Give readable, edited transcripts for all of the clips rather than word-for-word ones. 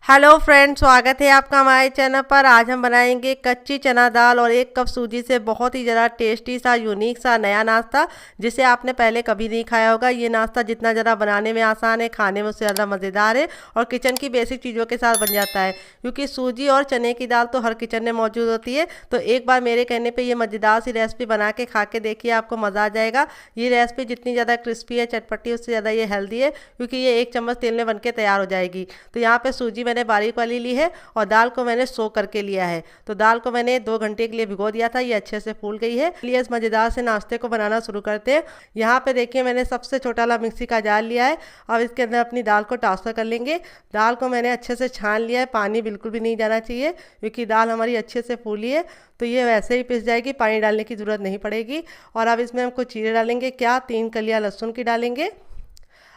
Hello friend, स्वागत है आपका हमारे चैनल पर। आज हम बनाएंगे कच्ची चना दाल और 1 कप सूजी से बहुत ही ज़्यादा टेस्टी सा यूनिक सा नया नाश्ता, जिसे आपने पहले कभी नहीं खाया होगा। ये नाश्ता जितना ज़्यादा बनाने में आसान है, खाने में उससे ज़्यादा मज़ेदार है और किचन की बेसिक चीज़ों के साथ बन जाता है। क्योंकि सूजी और चने की दाल तो हर किचन में मौजूद होती है। तो एक बार मेरे कहने पर ये मज़ेदार सी रेसिपी बना के खा के देखिए, आपको मज़ा आ जाएगा। ये रेसिपी जितनी ज़्यादा क्रिस्पी है, चटपटी, उससे ज़्यादा ये हेल्दी है, क्योंकि ये 1 चम्मच तेल में बन के तैयार हो जाएगी। तो यहाँ पे सूजी मैंने बारीक वाली ली है और दाल को मैंने सो करके लिया है। तो दाल को मैंने 2 घंटे के लिए भिगो दिया था, ये अच्छे से फूल गई है। चलिए इस मज़ेदार से नाश्ते को बनाना शुरू करते हैं। यहाँ पे देखिए मैंने सबसे छोटा वाला मिक्सी का जार लिया है। अब इसके अंदर अपनी दाल को ट्रांसफ़र कर लेंगे। दाल को मैंने अच्छे से छान लिया है, पानी बिल्कुल भी नहीं जाना चाहिए, क्योंकि दाल हमारी अच्छे से फूली है। तो ये वैसे ही पिस जाएगी, पानी डालने की ज़रूरत नहीं पड़ेगी। और अब इसमें हम कुछ चीज़ें डालेंगे। क्या 3 कलियाँ लहसुन की डालेंगे।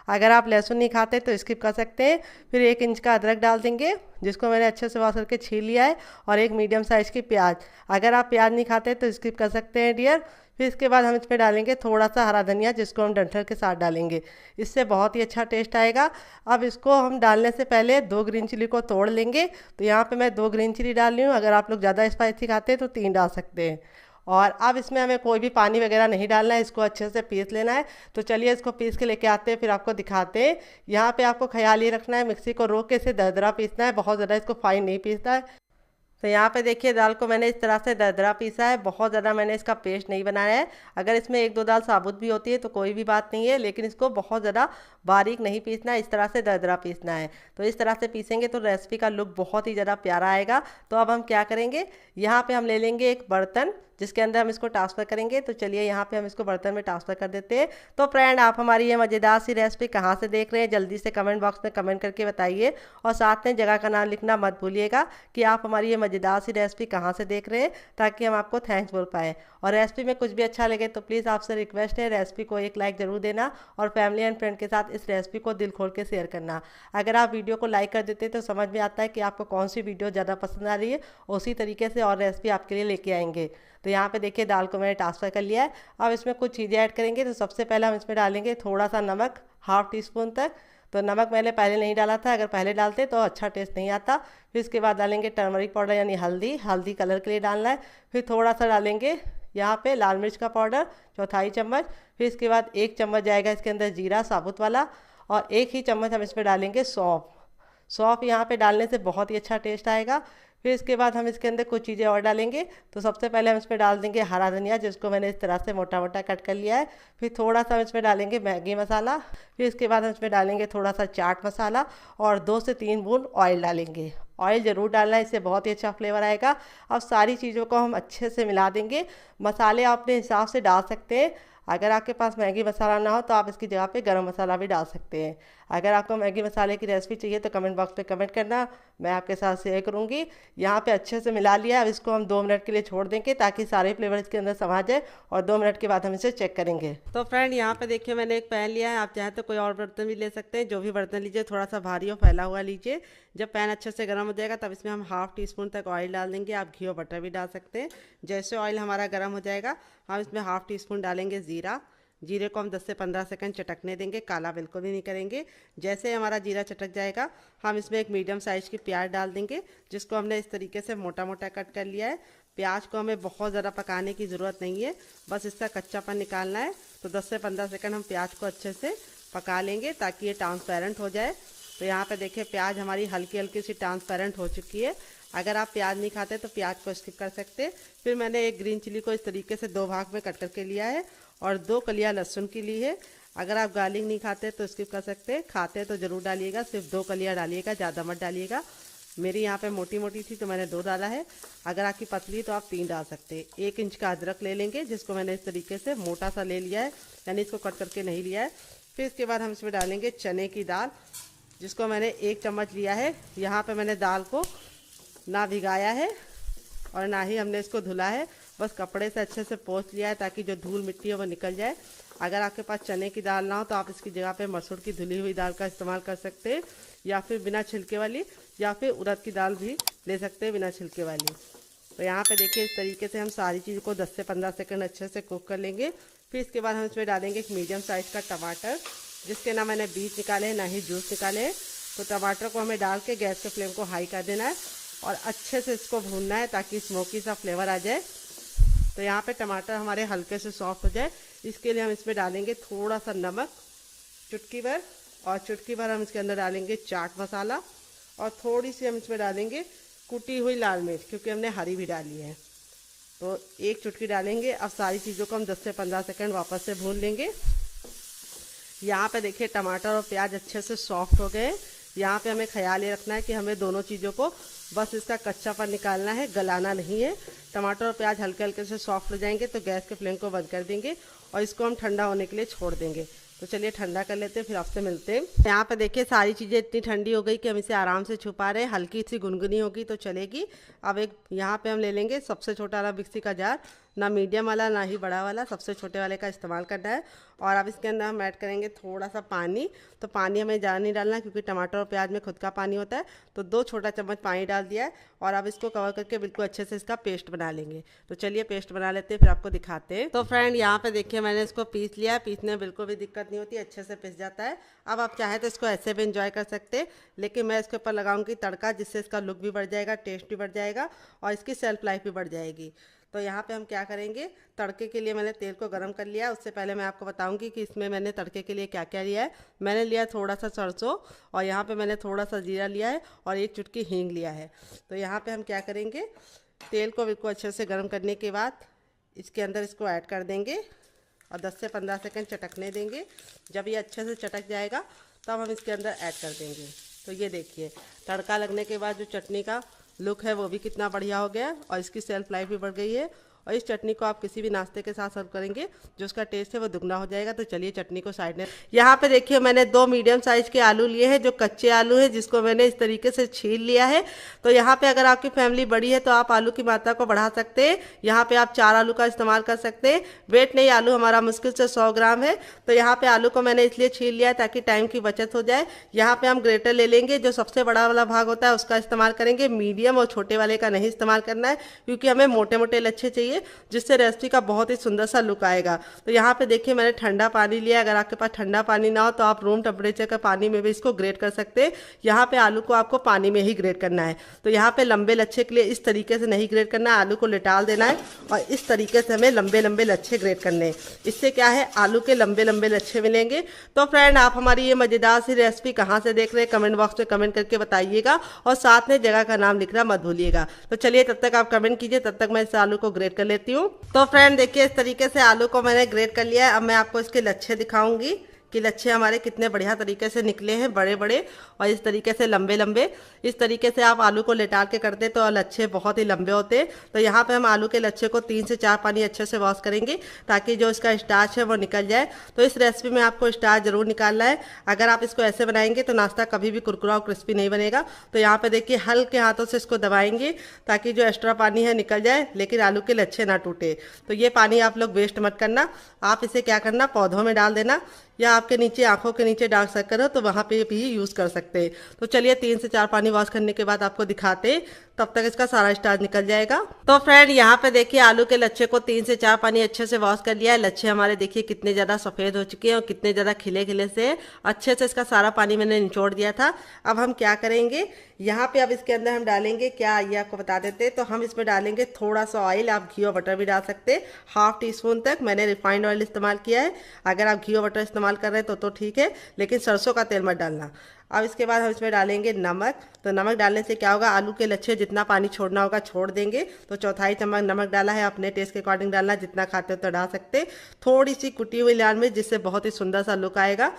अगर आप लहसुन नहीं खाते तो स्किप कर सकते हैं। फिर 1 इंच का अदरक डाल देंगे, जिसको मैंने अच्छे से वॉश करके छील लिया है। और एक मीडियम साइज़ की प्याज। अगर आप प्याज नहीं खाते तो स्किप कर सकते हैं डियर। फिर इसके बाद हम इसमें डालेंगे थोड़ा सा हरा धनिया, जिसको हम डंठल के साथ डालेंगे। इससे बहुत ही अच्छा टेस्ट आएगा। अब इसको हम डालने से पहले 2 ग्रीन चिली को तोड़ लेंगे। तो यहाँ पे मैं 2 ग्रीन चिली डाल रही हूँ। अगर आप लोग ज़्यादा स्पाइसी खाते हैं तो 3 डाल सकते हैं। और अब इसमें हमें कोई भी पानी वगैरह नहीं डालना है, इसको अच्छे से पीस लेना है। तो चलिए इसको पीस के लेके आते हैं, फिर आपको दिखाते हैं। यहाँ पे आपको ख्याल ये रखना है, मिक्सी को रोक के इसे दरदरा पीसना है, बहुत ज़्यादा इसको फाइन नहीं पीसना है। तो यहाँ पे देखिए दाल को मैंने इस तरह से दरदरा पीसा है, बहुत ज़्यादा मैंने इसका पेस्ट नहीं बनाया है। अगर इसमें 1-2 दाल साबुत भी होती है तो कोई भी बात नहीं है, लेकिन इसको बहुत ज़्यादा बारीक नहीं पीसना है, इस तरह से दरदरा पीसना है। तो इस तरह से पीसेंगे तो रेसिपी का लुक बहुत ही ज़्यादा प्यारा आएगा। तो अब हम क्या करेंगे, यहाँ पे हम ले लेंगे एक बर्तन, जिसके अंदर हम इसको ट्रांसफ़र करेंगे। तो चलिए यहाँ पे हम इसको बर्तन में ट्रांसफ़र कर देते हैं। तो फ्रेंड, आप हमारी ये मज़ेदार सी रेसिपी कहाँ से देख रहे हैं, जल्दी से कमेंट बॉक्स में कमेंट करके बताइए। और साथ में जगह का नाम लिखना मत भूलिएगा कि आप हमारी ये मज़ेदार सी रेसिपी कहाँ से देख रहे हैं, ताकि हम आपको थैंक्स बोल पाएँ। और रेसिपी में कुछ भी अच्छा लगे तो प्लीज़ आपसे रिक्वेस्ट है, रेसिपी को एक लाइक ज़रूर देना और फैमिली एंड फ्रेंड के साथ इस रेसिपी को दिल खोल के शेयर करना। अगर आप वीडियो को लाइक कर देते तो समझ में आता है कि आपको कौन सी वीडियो ज़्यादा पसंद आ रही है, उसी तरीके से और रेसिपी आपके लिए लेके आएंगे। तो यहाँ पे देखिए दाल को मैंने ट्रांसफ़र कर लिया है। अब इसमें कुछ चीज़ें ऐड करेंगे। तो सबसे पहले हम इसमें डालेंगे थोड़ा सा नमक, हाफ टी स्पून तक। तो नमक मैंने पहले नहीं डाला था, अगर पहले डालते तो अच्छा टेस्ट नहीं आता। फिर इसके बाद डालेंगे टर्मरिक पाउडर यानी हल्दी, हल्दी कलर के लिए डालना है। फिर थोड़ा सा डालेंगे यहाँ पे लाल मिर्च का पाउडर, 1/4 चम्मच। फिर इसके बाद 1 चम्मच जाएगा इसके अंदर जीरा साबुत वाला, और 1 ही चम्मच हम इसमें डालेंगे सौंफ। सौंफ यहाँ पे डालने से बहुत ही अच्छा टेस्ट आएगा। फिर इसके बाद हम इसके अंदर कुछ चीज़ें और डालेंगे। तो सबसे पहले हम इसमें डाल देंगे हरा धनिया, जिसको मैंने इस तरह से मोटा मोटा कट कर लिया है। फिर थोड़ा सा हम इसमें डालेंगे मैगी मसाला। फिर इसके बाद हम इसमें डालेंगे थोड़ा सा चाट मसाला और 2 से 3 बूंद ऑयल डालेंगे। ऑयल ज़रूर डालना है, इससे बहुत ही अच्छा फ्लेवर आएगा। अब सारी चीज़ों को हम अच्छे से मिला देंगे। मसाले आप अपने हिसाब से डाल सकते हैं। अगर आपके पास मैगी मसाला ना हो तो आप इसकी जगह पे गरम मसाला भी डाल सकते हैं। अगर आपको मैगी मसाले की रेसिपी चाहिए तो कमेंट बॉक्स पे कमेंट करना, मैं आपके साथ शेयर करूँगी। यहाँ पे अच्छे से मिला लिया। अब इसको हम 2 मिनट के लिए छोड़ देंगे, ताकि सारे फ्लेवर इसके अंदर समा जाए, और 2 मिनट के बाद हम इसे चेक करेंगे। तो फ्रेंड, यहाँ पे देखिए मैंने एक पैन लिया है। आप चाहें तो कोई और बर्तन भी ले सकते हैं, जो भी बर्तन लीजिए थोड़ा सा भारी और फैला हुआ लीजिए। जब पैन अच्छे से गर्म हो जाएगा तब इसमें हम हाफ टी स्पून तक ऑयल डाल देंगे। आप घी और बटर भी डाल सकते हैं। जैसे ऑयल हमारा गर्म हो जाएगा हम इसमें हाफ टी स्पून डालेंगे ज़ीरा। जीरे को हम 10 से 15 सेकंड चटकने देंगे, काला बिल्कुल भी नहीं करेंगे। जैसे हमारा जीरा चटक जाएगा हम इसमें एक मीडियम साइज़ की प्याज डाल देंगे, जिसको हमने इस तरीके से मोटा मोटा कट कर लिया है। प्याज को हमें बहुत ज़्यादा पकाने की ज़रूरत नहीं है, बस इसका कच्चापन निकालना है। तो 10 से 15 सेकंड हम प्याज को अच्छे से पका लेंगे, ताकि ये ट्रांसपेरेंट हो जाए। तो यहाँ पे देखिए प्याज हमारी हल्की हल्की सी ट्रांसपेरेंट हो चुकी है। अगर आप प्याज नहीं खाते तो प्याज को स्किप कर सकते। फिर मैंने एक ग्रीन चिली को इस तरीके से 2 भाग में कट करके लिया है, और 2 कलियां लहसुन की ली है। अगर आप गार्लिक नहीं खाते तो स्किप कर सकते, खाते तो ज़रूर डालिएगा, सिर्फ 2 कलियां डालिएगा, ज़्यादा मत डालिएगा। मेरी यहाँ पे मोटी मोटी थी तो मैंने 2 डाला है। अगर आपकी पतली तो आप 3 डाल सकते हैं। 1 इंच का अदरक ले लेंगे, जिसको मैंने इस तरीके से मोटा सा ले लिया है, यानी इसको कट करके नहीं लिया है। फिर इसके बाद हम इसमें डालेंगे चने की दाल, जिसको मैंने 1 चम्मच लिया है। यहाँ पर मैंने दाल को ना भिगाया है और ना ही हमने इसको धुला है, बस कपड़े से अच्छे से पोंछ लिया है, ताकि जो धूल मिट्टी है वो निकल जाए। अगर आपके पास चने की दाल ना हो तो आप इसकी जगह पे मसूर की धुली हुई दाल का इस्तेमाल कर सकते हैं, या फिर बिना छिलके वाली, या फिर उड़द की दाल भी ले सकते हैं बिना छिलके वाली। तो यहाँ पे देखिए इस तरीके से हम सारी चीज़ को 10 से 15 सेकंड अच्छे से कुक कर लेंगे। फिर इसके बाद हम इसमें डालेंगे एक मीडियम साइज़ का टमाटर, जिसके ना मैंने बीज निकाले हैं ना ही जूस निकाले हैं। तो टमाटर को हमें डाल के गैस के फ्लेम को हाई कर देना है और अच्छे से इसको भूनना है ताकि स्मोकी सा फ्लेवर आ जाए। तो यहाँ पे टमाटर हमारे हल्के से सॉफ्ट हो जाए, इसके लिए हम इसमें डालेंगे थोड़ा सा नमक, चुटकी भर, और चुटकी भर हम इसके अंदर डालेंगे चाट मसाला, और थोड़ी सी हम इसमें डालेंगे कुटी हुई लाल मिर्च, क्योंकि हमने हरी भी डाली है। तो 1 चुटकी डालेंगे। अब सारी चीज़ों को हम 10 से 15 सेकंड वापस से भून लेंगे। यहाँ पे देखिए टमाटर और प्याज अच्छे से सॉफ्ट हो गए। यहाँ पे हमें ख्याल ये रखना है कि हमें दोनों चीज़ों को बस इसका कच्चापन निकालना है, गलाना नहीं है। टमाटर और प्याज हल्के हल्के से सॉफ्ट हो जाएंगे तो गैस के फ्लेम को बंद कर देंगे और इसको हम ठंडा होने के लिए छोड़ देंगे। तो चलिए ठंडा कर लेते हैं, फिर आपसे मिलते हैं। यहाँ पे देखिए सारी चीज़ें इतनी ठंडी हो गई कि हम इसे आराम से छुपा रहे हैं। हल्की सी गुनगुनी होगी तो चलेगी। अब एक यहाँ पे हम ले लेंगे सबसे छोटा वाला मिक्सी का जार, ना मीडियम वाला ना ही बड़ा वाला, सबसे छोटे वाले का इस्तेमाल करना है। और अब इसके अंदर हम ऐड करेंगे थोड़ा सा पानी। तो पानी हमें ज़्यादा नहीं डालना क्योंकि टमाटर और प्याज में खुद का पानी होता है। तो 2 छोटा चम्मच पानी डाल दिया है और अब इसको कवर करके बिल्कुल अच्छे से इसका पेस्ट बना लेंगे। तो चलिए पेस्ट बना लेते हैं, फिर आपको दिखाते हैं। तो फ्रेंड यहाँ पे देखिए मैंने इसको पीस लिया है। पीसने में बिल्कुल भी दिक्कत नहीं होती, अच्छे से पिस जाता है। अब आप चाहे तो इसको ऐसे भी इंजॉय कर सकते हैं, लेकिन मैं इसके ऊपर लगाऊंगी तड़का, जिससे इसका लुक भी बढ़ जाएगा, टेस्ट भी बढ़ जाएगा और इसकी शेल्फ लाइफ भी बढ़ जाएगी। तो यहाँ पे हम क्या करेंगे, तड़के के लिए मैंने तेल को गरम कर लिया। उससे पहले मैं आपको बताऊंगी कि इसमें मैंने तड़के के लिए क्या क्या लिया है। मैंने लिया थोड़ा सा सरसों, और यहाँ पे मैंने थोड़ा सा जीरा लिया है और 1 चुटकी हींग लिया है। तो यहाँ पे हम क्या करेंगे, तेल को बिल्कुल अच्छे से गर्म करने के बाद इसके अंदर इसको ऐड कर देंगे और 10 से 15 सेकंड चटकने देंगे। जब ये अच्छे से चटक जाएगा तब हम इसके अंदर ऐड कर देंगे। तो ये देखिए तड़का लगने के बाद जो चटनी का लुक है वो भी कितना बढ़िया हो गया और इसकी शेल्फ लाइफ भी बढ़ गई है। और इस चटनी को आप किसी भी नाश्ते के साथ सर्व करेंगे, जो उसका टेस्ट है वो दुगना हो जाएगा। तो चलिए चटनी को साइड में, यहाँ पे देखिए मैंने 2 मीडियम साइज के आलू लिए हैं, जो कच्चे आलू हैं, जिसको मैंने इस तरीके से छील लिया है। तो यहाँ पे अगर आपकी फैमिली बड़ी है तो आप आलू की मात्रा को बढ़ा सकते हैं। यहाँ पे आप 4 आलू का इस्तेमाल कर सकते हैं। वेट नहीं, आलू हमारा मुश्किल से 100 ग्राम है। तो यहाँ पे आलू को मैंने इसलिए छील लिया है ताकि टाइम की बचत हो जाए। यहाँ पे हम ग्रेटर ले लेंगे, जो सबसे बड़ा वाला भाग होता है उसका इस्तेमाल करेंगे। मीडियम और छोटे वाले का नहीं इस्तेमाल करना है, क्योंकि हमें मोटे मोटे लच्छे चाहिए, जिससे रेसिपी का बहुत ही सुंदर सा लुक आएगा। तो यहाँ पे देखिए मैंने ठंडा पानी लिया। अगर आपके पास ठंडा पानी ना हो तो आप रूम टेम्परेचर का पानी में भी इसको ग्रेट कर सकते हैं। यहाँ पे आलू को आपको पानी में ही ग्रेट करना है। तो यहाँ पे लंबे लच्छे के लिए इस तरीके से नहीं ग्रेट करना है, आलू को लिटाल देना है और इस तरीके से हमें लंबे लंबे लच्छे ग्रेट करने हैं। इससे क्या है, आलू के लंबे लंबे लच्छे मिलेंगे। तो फ्रेंड आप हमारी ये मजेदार सी रेसिपी कहाँ से देख रहे हैं, कमेंट बॉक्स में कमेंट करके बताइएगा और साथ में जगह का नाम लिखना मत भूलिएगा। तो चलिए तब तक आप कमेंट कीजिए, तब तक मैं इस आलू को ग्रेट कर लेती हूँ। तो फ्रेंड देखिए इस तरीके से आलू को मैंने ग्रेट कर लिया है। अब मैं आपको इसके लच्छे दिखाऊंगी कि लच्छे हमारे कितने बढ़िया तरीके से निकले हैं, बड़े बड़े और इस तरीके से लंबे लंबे। इस तरीके से आप आलू को लेटाल के करते तो लच्छे बहुत ही लंबे होते। तो यहाँ पे हम आलू के लच्छे को 3 से 4 पानी अच्छे से वॉश करेंगे ताकि जो इसका स्टार्च है वो निकल जाए। तो इस रेसिपी में आपको स्टार्च जरूर निकालना है। अगर आप इसको ऐसे बनाएंगे तो नाश्ता कभी भी कुरकुरा और क्रिस्पी नहीं बनेगा। तो यहाँ पे देखिए हल्के हाथों से इसको दबाएंगे ताकि जो एक्स्ट्रा पानी है निकल जाए, लेकिन आलू के लच्छे ना टूटे। तो ये पानी आप लोग वेस्ट मत करना। आप इसे क्या करना, पौधों में डाल देना, या आपके नीचे आंखों के नीचे डार्क सर्कल हो तो वहाँ पे भी यूज़ कर सकते हैं। तो चलिए 3 से 4 पानी वॉश करने के बाद आपको दिखाते हैं, तब तक इसका सारा स्टार्च निकल जाएगा। तो फ्रेंड यहाँ पे देखिए आलू के लच्छे को 3 से 4 पानी अच्छे से वॉश कर लिया है। लच्छे हमारे देखिए कितने ज़्यादा सफ़ेद हो चुके हैं और कितने ज़्यादा खिले खिले से अच्छे से इसका सारा पानी मैंने निचोड़ दिया था। अब हम क्या करेंगे, यहाँ पे अब इसके अंदर हम डालेंगे क्या, ये आपको बता देते हैं। तो हम इसमें डालेंगे थोड़ा सा ऑयल, आप घी और बटर भी डाल सकते हैं, 1/2 टीस्पून तक। मैंने रिफाइंड ऑयल इस्तेमाल किया है। अगर आप घी और बटर इस्तेमाल कर रहे हैं तो ठीक है, लेकिन सरसों का तेल मत डालना। अब इसके बाद हम इसमें डालेंगे नमक। तो नमक डालने से क्या होगा, आलू के लच्छे जितना पानी छोड़ना होगा छोड़ देंगे। तो 1/4 चम्मच नमक डाला है, अपने टेस्ट के अकॉर्डिंग डालना, जितना खाते हो तो डाल सकते। थोड़ी सी कुटी हुई लाल मिर्च, जिससे बहुत ही सुंदर सा लुक आएगा।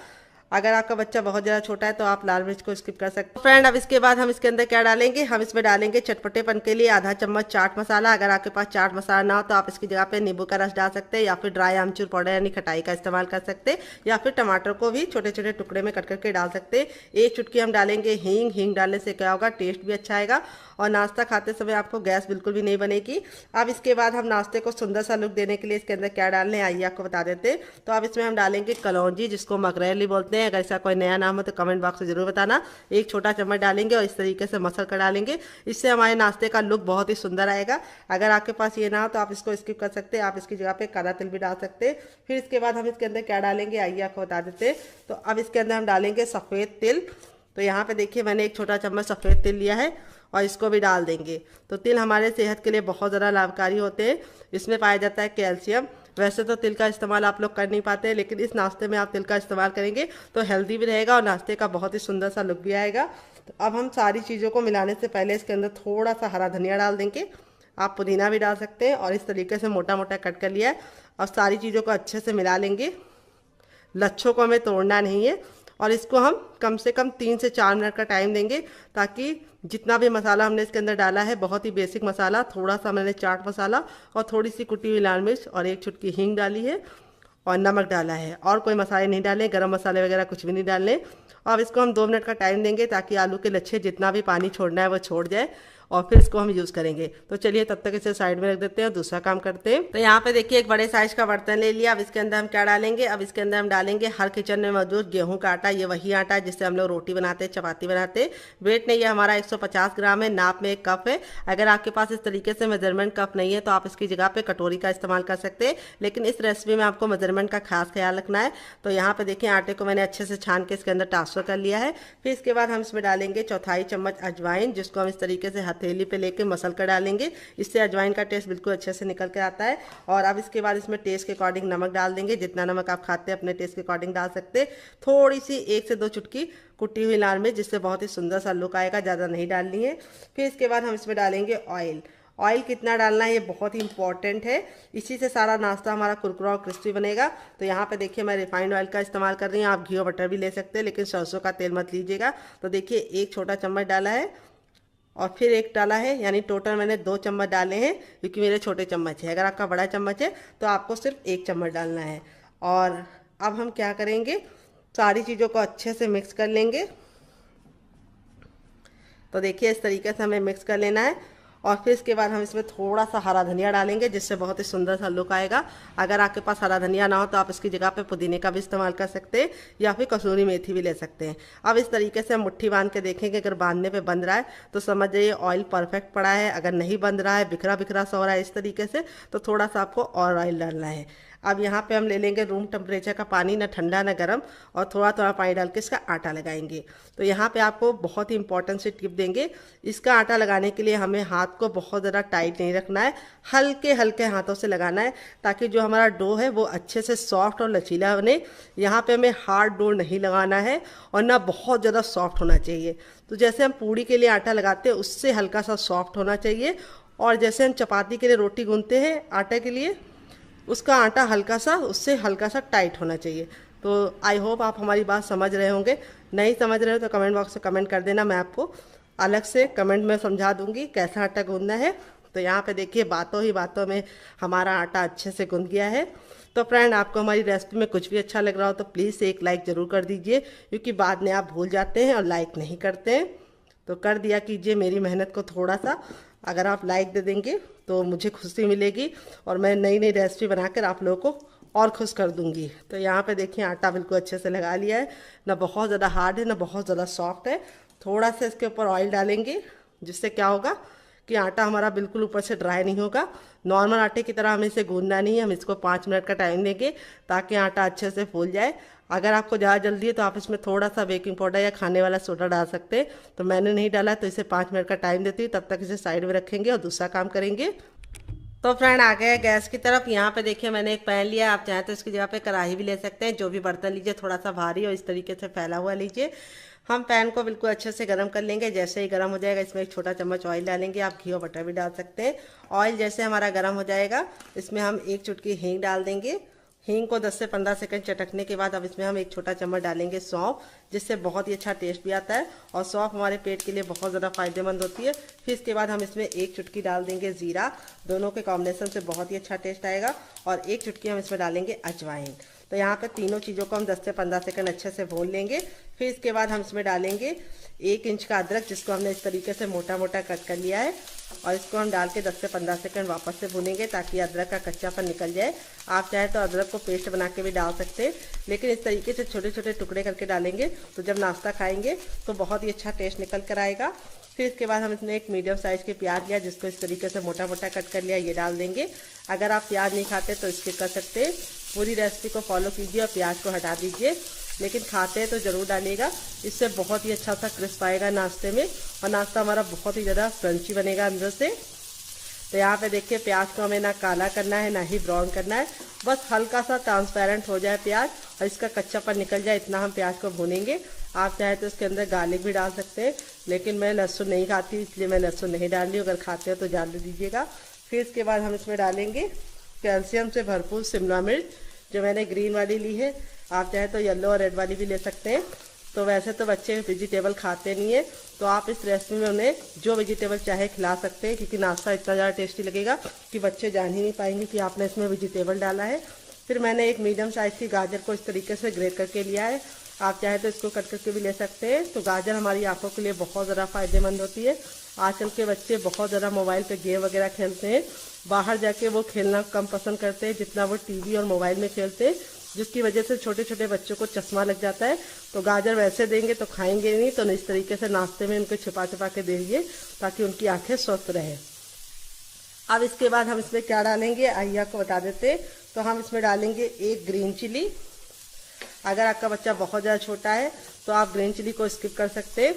अगर आपका बच्चा बहुत ज़्यादा छोटा है तो आप लाल मिर्च को स्किप कर सकते हैं। फ्रेंड अब इसके बाद हम इसके अंदर क्या डालेंगे, हम इसमें डालेंगे चटपटेपन के लिए आधा चम्मच चाट मसाला। अगर आपके पास चाट मसाला ना हो तो आप इसकी जगह पे नींबू का रस डाल सकते हैं, या फिर ड्राई आमचूर पाउडर यानी खटाई का इस्तेमाल कर सकते हैं, या फिर टमाटर को भी छोटे छोटे टुकड़े में कट करके डाल सकते हैं। 1 चुटकी हम डालेंगे हींग। हींग डालने से क्या होगा, टेस्ट भी अच्छा आएगा और नाश्ता खाते समय आपको गैस बिल्कुल भी नहीं बनेगी। अब इसके बाद हम नाश्ते को सुंदर सा लुक देने के लिए इसके अंदर क्या डालने हैं आइए आपको बता देते हैं। तो अब इसमें हम डालेंगे कलौंजी, जिसको मकरैली बोलते हैं। अगर इसका कोई नया नाम हो तो कमेंट बॉक्स में जरूर बताना। 1 छोटा चम्मच डालेंगे और इस तरीके से मसल कर डालेंगे। इससे हमारे नाश्ते का लुक बहुत ही सुंदर आएगा। अगर आपके पास ये ना हो तो आप इसको स्किप कर सकते हैं, आप इसकी जगह पे काला तिल भी डाल सकते हैं। फिर इसके बाद हम इसके अंदर क्या डालेंगे आइए आपको बता देते हैं। तो अब इसके अंदर हम डालेंगे सफ़ेद तिल। तो यहाँ पे देखिए मैंने एक छोटा चम्मच सफ़ेद तिल लिया है और इसको भी डाल देंगे। तो तिल हमारे सेहत के लिए बहुत ज़्यादा लाभकारी होते हैं, इसमें पाया जाता है कैल्शियम। वैसे तो तिल का इस्तेमाल आप लोग कर नहीं पाते, लेकिन इस नाश्ते में आप तिल का इस्तेमाल करेंगे तो हेल्दी भी रहेगा और नाश्ते का बहुत ही सुंदर सा लुक भी आएगा। तो अब हम सारी चीज़ों को मिलाने से पहले इसके अंदर थोड़ा सा हरा धनिया डाल देंगे, आप पुदीना भी डाल सकते हैं। और इस तरीके से मोटा मोटा कट कर लिया है और सारी चीज़ों को अच्छे से मिला लेंगे। लच्छों को हमें तोड़ना नहीं है और इसको हम कम से कम 3 से 4 मिनट का टाइम देंगे, ताकि जितना भी मसाला हमने इसके अंदर डाला है, बहुत ही बेसिक मसाला, थोड़ा सा मैंने चाट मसाला और थोड़ी सी कुटी हुई लाल मिर्च और एक चुटकी हींग डाली है और नमक डाला है, और कोई मसाले नहीं डाले, गरम मसाले वगैरह कुछ भी नहीं डालने। अब इसको हम 2 मिनट का टाइम देंगे ताकि आलू के लच्छे जितना भी पानी छोड़ना है वो छोड़ जाए और फिर इसको हम यूज़ करेंगे। तो चलिए तब तक इसे साइड में रख देते हैं, दूसरा काम करते हैं। तो यहाँ पे देखिए एक बड़े साइज का बर्तन ले लिया। अब इसके अंदर हम क्या डालेंगे, अब इसके अंदर हम डालेंगे हर किचन में मौजूद गेहूं का आटा। ये वही आटा है जिससे हम लोग रोटी बनाते हैं, चपाती बनाते हैं। वेट नहीं है हमारा 150 ग्राम है, नाप में 1 कप है। अगर आपके पास इस तरीके से मेजरमेंट कप नहीं है तो आप इसकी जगह पे कटोरी का इस्तेमाल कर सकते हैं, लेकिन इस रेसिपी में आपको मेजरमेंट का खास ख्याल रखना है। तो यहाँ पे देखिए आटे को मैंने अच्छे से छान के इसके अंदर ट्रांसफर कर लिया है। फिर इसके बाद हम इसमें डालेंगे 1/4 चम्मच अजवाइन, जिसको हम इस तरीके से हथेली पे लेके मसल कर डालेंगे। इससे अजवाइन का टेस्ट बिल्कुल अच्छे से निकल कर आता है। और अब इसके बाद इसमें टेस्ट के अकॉर्डिंग नमक डाल देंगे, जितना नमक आप खाते हैं अपने टेस्ट के अकॉर्डिंग डाल सकते हैं। थोड़ी सी 1 से 2 चुटकी कुटी हुई लाल मिर्च, जिससे बहुत ही सुंदर सा लुक आएगा, ज़्यादा नहीं डालनी है। फिर इसके बाद हम इसमें डालेंगे ऑयल। ऑयल कितना डालना है ये बहुत ही इंपॉर्टेंट है, इसी से सारा नाश्ता हमारा कुरकुरा और क्रिस्पी बनेगा। तो यहाँ पे देखिए मैं रिफाइंड ऑयल का इस्तेमाल कर रही हूँ, आप घी और बटर भी ले सकते हैं, लेकिन सरसों का तेल मत लीजिएगा। तो देखिए 1 छोटा चम्मच डाला है और फिर 1 डाला है, यानी टोटल मैंने 2 चम्मच डाले हैं, क्योंकि मेरे छोटे चम्मच है। अगर आपका बड़ा चम्मच है तो आपको सिर्फ 1 चम्मच डालना है। और अब हम क्या करेंगे, सारी चीज़ों को अच्छे से मिक्स कर लेंगे। तो देखिए इस तरीके से हमें मिक्स कर लेना है। और फिर इसके बाद हम इसमें थोड़ा सा हरा धनिया डालेंगे, जिससे बहुत ही सुंदर सा लुक आएगा। अगर आपके पास हरा धनिया ना हो तो आप इसकी जगह पे पुदीने का भी इस्तेमाल कर सकते हैं, या फिर कसूरी मेथी भी ले सकते हैं। अब इस तरीके से हम मुट्ठी बांध के देखेंगे, अगर बांधने पे बंध रहा है तो समझ जाइए ऑयल परफेक्ट पड़ा है। अगर नहीं बंध रहा है, बिखरा बिखरा सा हो रहा है इस तरीके से, तो थोड़ा सा आपको और ऑयल डालना है। अब यहाँ पे हम ले लेंगे रूम टेम्परेचर का पानी, ना ठंडा ना गर्म, और थोड़ा थोड़ा पानी डाल के इसका आटा लगाएंगे। तो यहाँ पे आपको बहुत ही इंपॉर्टेंट सी टिप देंगे, इसका आटा लगाने के लिए हमें हाथ को बहुत ज़्यादा टाइट नहीं रखना है, हल्के हल्के हाथों से लगाना है, ताकि जो हमारा डो है वो अच्छे से सॉफ्ट और लचीला बने। यहाँ पे हमें हार्ड डो नहीं लगाना है और ना बहुत ज़्यादा सॉफ्ट होना चाहिए। तो जैसे हम पूड़ी के लिए आटा लगाते हैं उससे हल्का सा सॉफ्ट होना चाहिए, और जैसे हम चपाती के लिए रोटी गूंथते हैं आटे के लिए, उसका आटा हल्का सा, उससे हल्का सा टाइट होना चाहिए। तो आई होप आप हमारी बात समझ रहे होंगे। नहीं समझ रहे हो तो कमेंट बॉक्स में कमेंट कर देना, मैं आपको अलग से कमेंट में समझा दूंगी कैसा आटा गूंदना है। तो यहाँ पे देखिए बातों ही बातों में हमारा आटा अच्छे से गूंद गया है। तो फ्रेंड, आपको हमारी रेसिपी में कुछ भी अच्छा लग रहा हो तो प्लीज़ एक लाइक ज़रूर कर दीजिए, क्योंकि बाद में आप भूल जाते हैं और लाइक नहीं करते हैं। तो कर दिया कीजिए, मेरी मेहनत को थोड़ा सा अगर आप लाइक दे देंगे तो मुझे खुशी मिलेगी, और मैं नई नई रेसिपी बनाकर आप लोगों को और खुश कर दूंगी। तो यहाँ पे देखिए आटा बिल्कुल अच्छे से लगा लिया है, ना बहुत ज़्यादा हार्ड है ना बहुत ज़्यादा सॉफ्ट है। थोड़ा सा इसके ऊपर ऑयल डालेंगे, जिससे क्या होगा कि आटा हमारा बिल्कुल ऊपर से ड्राई नहीं होगा। नॉर्मल आटे की तरह हमें इसे गूंदना नहीं है, हम इसको 5 मिनट का टाइम देंगे ताकि आटा अच्छे से फूल जाए। अगर आपको ज़्यादा जल्दी है तो आप इसमें थोड़ा सा बेकिंग पाउडर या खाने वाला सोडा डाल सकते हैं, तो मैंने नहीं डाला, तो इसे 5 मिनट का टाइम देती हूँ। तब तक इसे साइड में रखेंगे और दूसरा काम करेंगे। तो फ्रेंड आ गए गैस की तरफ। यहाँ पे देखिए मैंने एक पैन लिया, आप चाहें तो इसकी जगह पे कढ़ाई भी ले सकते हैं। जो भी बर्तन लीजिए थोड़ा सा भारी और इस तरीके से फैला हुआ लीजिए। हम पैन को बिल्कुल अच्छे से गर्म कर लेंगे। जैसे ही गर्म हो जाएगा इसमें 1 छोटा चम्मच ऑयल डालेंगे, आप घी और बटर भी डाल सकते हैं। ऑयल जैसे हमारा गर्म हो जाएगा इसमें हम 1 चुटकी हींग डाल देंगे। हींग को 10 से 15 सेकंड चटकने के बाद अब इसमें हम 1 छोटा चम्मच डालेंगे सौंफ, जिससे बहुत ही अच्छा टेस्ट भी आता है, और सौंफ हमारे पेट के लिए बहुत ज़्यादा फायदेमंद होती है। फिर इसके बाद हम इसमें 1 चुटकी डाल देंगे जीरा, दोनों के कॉम्बिनेशन से बहुत ही अच्छा टेस्ट आएगा, और 1 चुटकी हम इसमें डालेंगे अजवाइन। तो यहाँ पे तीनों चीज़ों को हम 10 से 15 सेकंड अच्छे से भून लेंगे। फिर इसके बाद हम इसमें डालेंगे 1 इंच का अदरक, जिसको हमने इस तरीके से मोटा मोटा कट कर लिया है, और इसको हम डाल के 10 से 15 सेकंड वापस से भूनेंगे ताकि अदरक का कच्चापन निकल जाए। आप चाहे तो अदरक को पेस्ट बना के भी डाल सकते हैं, लेकिन इस तरीके से छोटे छोटे टुकड़े करके डालेंगे तो जब नाश्ता खाएंगे तो बहुत ही अच्छा टेस्ट निकल कर आएगा। फिर इसके बाद हम इसमें 1 मीडियम साइज़ के प्याज लिया, जिसको इस तरीके से मोटा मोटा कट कर लिया, ये डाल देंगे। अगर आप प्याज नहीं खाते तो स्किप कर सकते हैं, पूरी रेसिपी को फॉलो कीजिए और प्याज को हटा दीजिए। लेकिन खाते हैं तो ज़रूर डालिएगा। इससे बहुत ही अच्छा सा क्रिस्प आएगा नाश्ते में और नाश्ता हमारा बहुत ही ज़्यादा क्रंची बनेगा अंदर से। तो यहाँ पे देखिए प्याज को हमें ना काला करना है ना ही ब्राउन करना है, बस हल्का सा ट्रांसपेरेंट हो जाए प्याज और इसका कच्चापन निकल जाए, इतना हम प्याज को भूनेंगे। आप चाहे तो इसके अंदर गार्लिक भी डाल सकते हैं, लेकिन मैं लहसुन नहीं खाती इसलिए मैं लहसुन नहीं डाल रही हूँ। अगर खाते हो तो डाल दीजिएगा। फिर इसके बाद हम इसमें डालेंगे कैल्शियम से भरपूर शिमला मिर्च, जो मैंने ग्रीन वाली ली है। आप चाहे तो येलो और रेड वाली भी ले सकते हैं। तो वैसे तो बच्चे वेजिटेबल खाते नहीं है, तो आप इस रेसिपी में उन्हें जो वेजिटेबल चाहे खिला सकते हैं, क्योंकि नाश्ता इतना ज़्यादा टेस्टी लगेगा कि बच्चे जान ही नहीं पाएंगे कि आपने इसमें वेजिटेबल डाला है। फिर मैंने एक मीडियम साइज़ की गाजर को इस तरीके से ग्रेट करके लिया है। आप चाहे तो इसको कट करके भी ले सकते हैं। तो गाजर हमारी आंखों के लिए बहुत ज़्यादा फ़ायदेमंद होती है। आजकल के बच्चे बहुत ज़्यादा मोबाइल पे गेम वगैरह खेलते हैं, बाहर जाके वो खेलना कम पसंद करते हैं जितना वो टीवी और मोबाइल में खेलते हैं, जिसकी वजह से छोटे छोटे बच्चों को चश्मा लग जाता है। तो गाजर वैसे देंगे तो खाएंगे नहीं, तो इस तरीके से नाश्ते में उनको छिपा छिपा के दीजिए ताकि उनकी आंखें स्वस्थ रहें। अब इसके बाद हम इसमें क्या डालेंगे आइए आपको बता देते। तो हम इसमें डालेंगे एक ग्रीन चिली। अगर आपका बच्चा बहुत ज़्यादा छोटा है तो आप ग्रीन चिली को स्किप कर सकते हैं।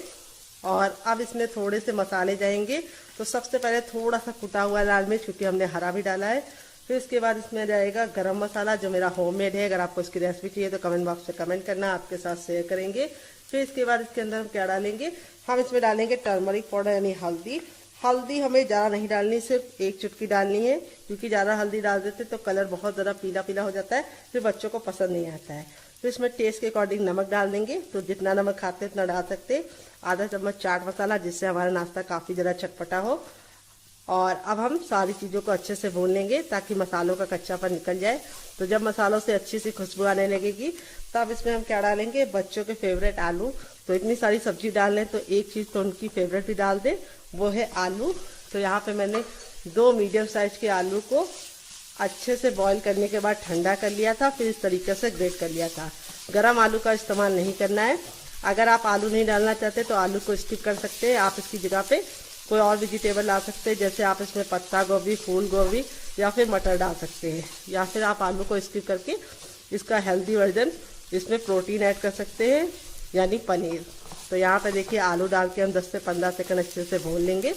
और अब इसमें थोड़े से मसाले जाएंगे। तो सबसे पहले थोड़ा सा कुटा हुआ लाल मिर्च, क्योंकि हमने हरा भी डाला है। फिर इसके बाद इसमें जाएगा गरम मसाला, जो मेरा होममेड है। अगर आपको इसकी रेसिपी चाहिए तो कमेंट बॉक्स में कमेंट करना, आपके साथ शेयर करेंगे। फिर इसके बाद इसके अंदर हम क्या डालेंगे, हम इसमें डालेंगे टर्मरिक पाउडर यानी हल्दी। हल्दी हमें ज़्यादा नहीं डालनी, सिर्फ एक चुटकी डालनी है, क्योंकि ज़्यादा हल्दी डाल देते तो कलर बहुत ज़्यादा पीला पीला हो जाता है, फिर बच्चों को पसंद नहीं आता है। तो इसमें टेस्ट के अकॉर्डिंग नमक डाल देंगे, तो जितना नमक खाते हैं उतना डाल सकते। आधा चम्मच चाट मसाला, जिससे हमारा नाश्ता काफ़ी ज़्यादा चटपटा हो। और अब हम सारी चीज़ों को अच्छे से भून लेंगे ताकि मसालों का कच्चापन निकल जाए। तो जब मसालों से अच्छी सी खुशबू आने लगेगी तब इसमें हम क्या डालेंगे, बच्चों के फेवरेट आलू। तो इतनी सारी सब्जी डाल लें तो एक चीज़ तो उनकी फेवरेट भी डाल दें, वो है आलू। तो यहाँ पे मैंने 2 मीडियम साइज़ के आलू को अच्छे से बॉईल करने के बाद ठंडा कर लिया था, फिर इस तरीके से ग्रेट कर लिया था। गरम आलू का इस्तेमाल नहीं करना है। अगर आप आलू नहीं डालना चाहते तो आलू को स्किप कर सकते हैं। आप इसकी जगह पे कोई और वेजिटेबल डाल सकते हैं, जैसे आप इसमें पत्ता गोभी, फूल गोभी या फिर मटर डाल सकते हैं। या फिर आप आलू को स्किप करके इसका हेल्दी वर्जन, इसमें प्रोटीन ऐड कर सकते हैं, यानी पनीर। तो यहाँ पे देखिए आलू डाल के हम 10 से 15 सेकंड अच्छे से भून लेंगे।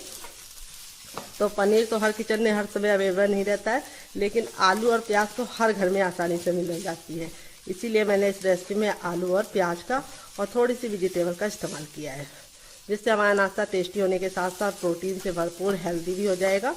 तो पनीर तो हर किचन में हर समय अवेलेबल नहीं रहता है, लेकिन आलू और प्याज तो हर घर में आसानी से मिल जाती है। इसीलिए मैंने इस रेसिपी में आलू और प्याज का और थोड़ी सी वेजिटेबल का इस्तेमाल किया है, जिससे हमारा नाश्ता टेस्टी होने के साथ साथ प्रोटीन से भरपूर हेल्दी भी हो जाएगा।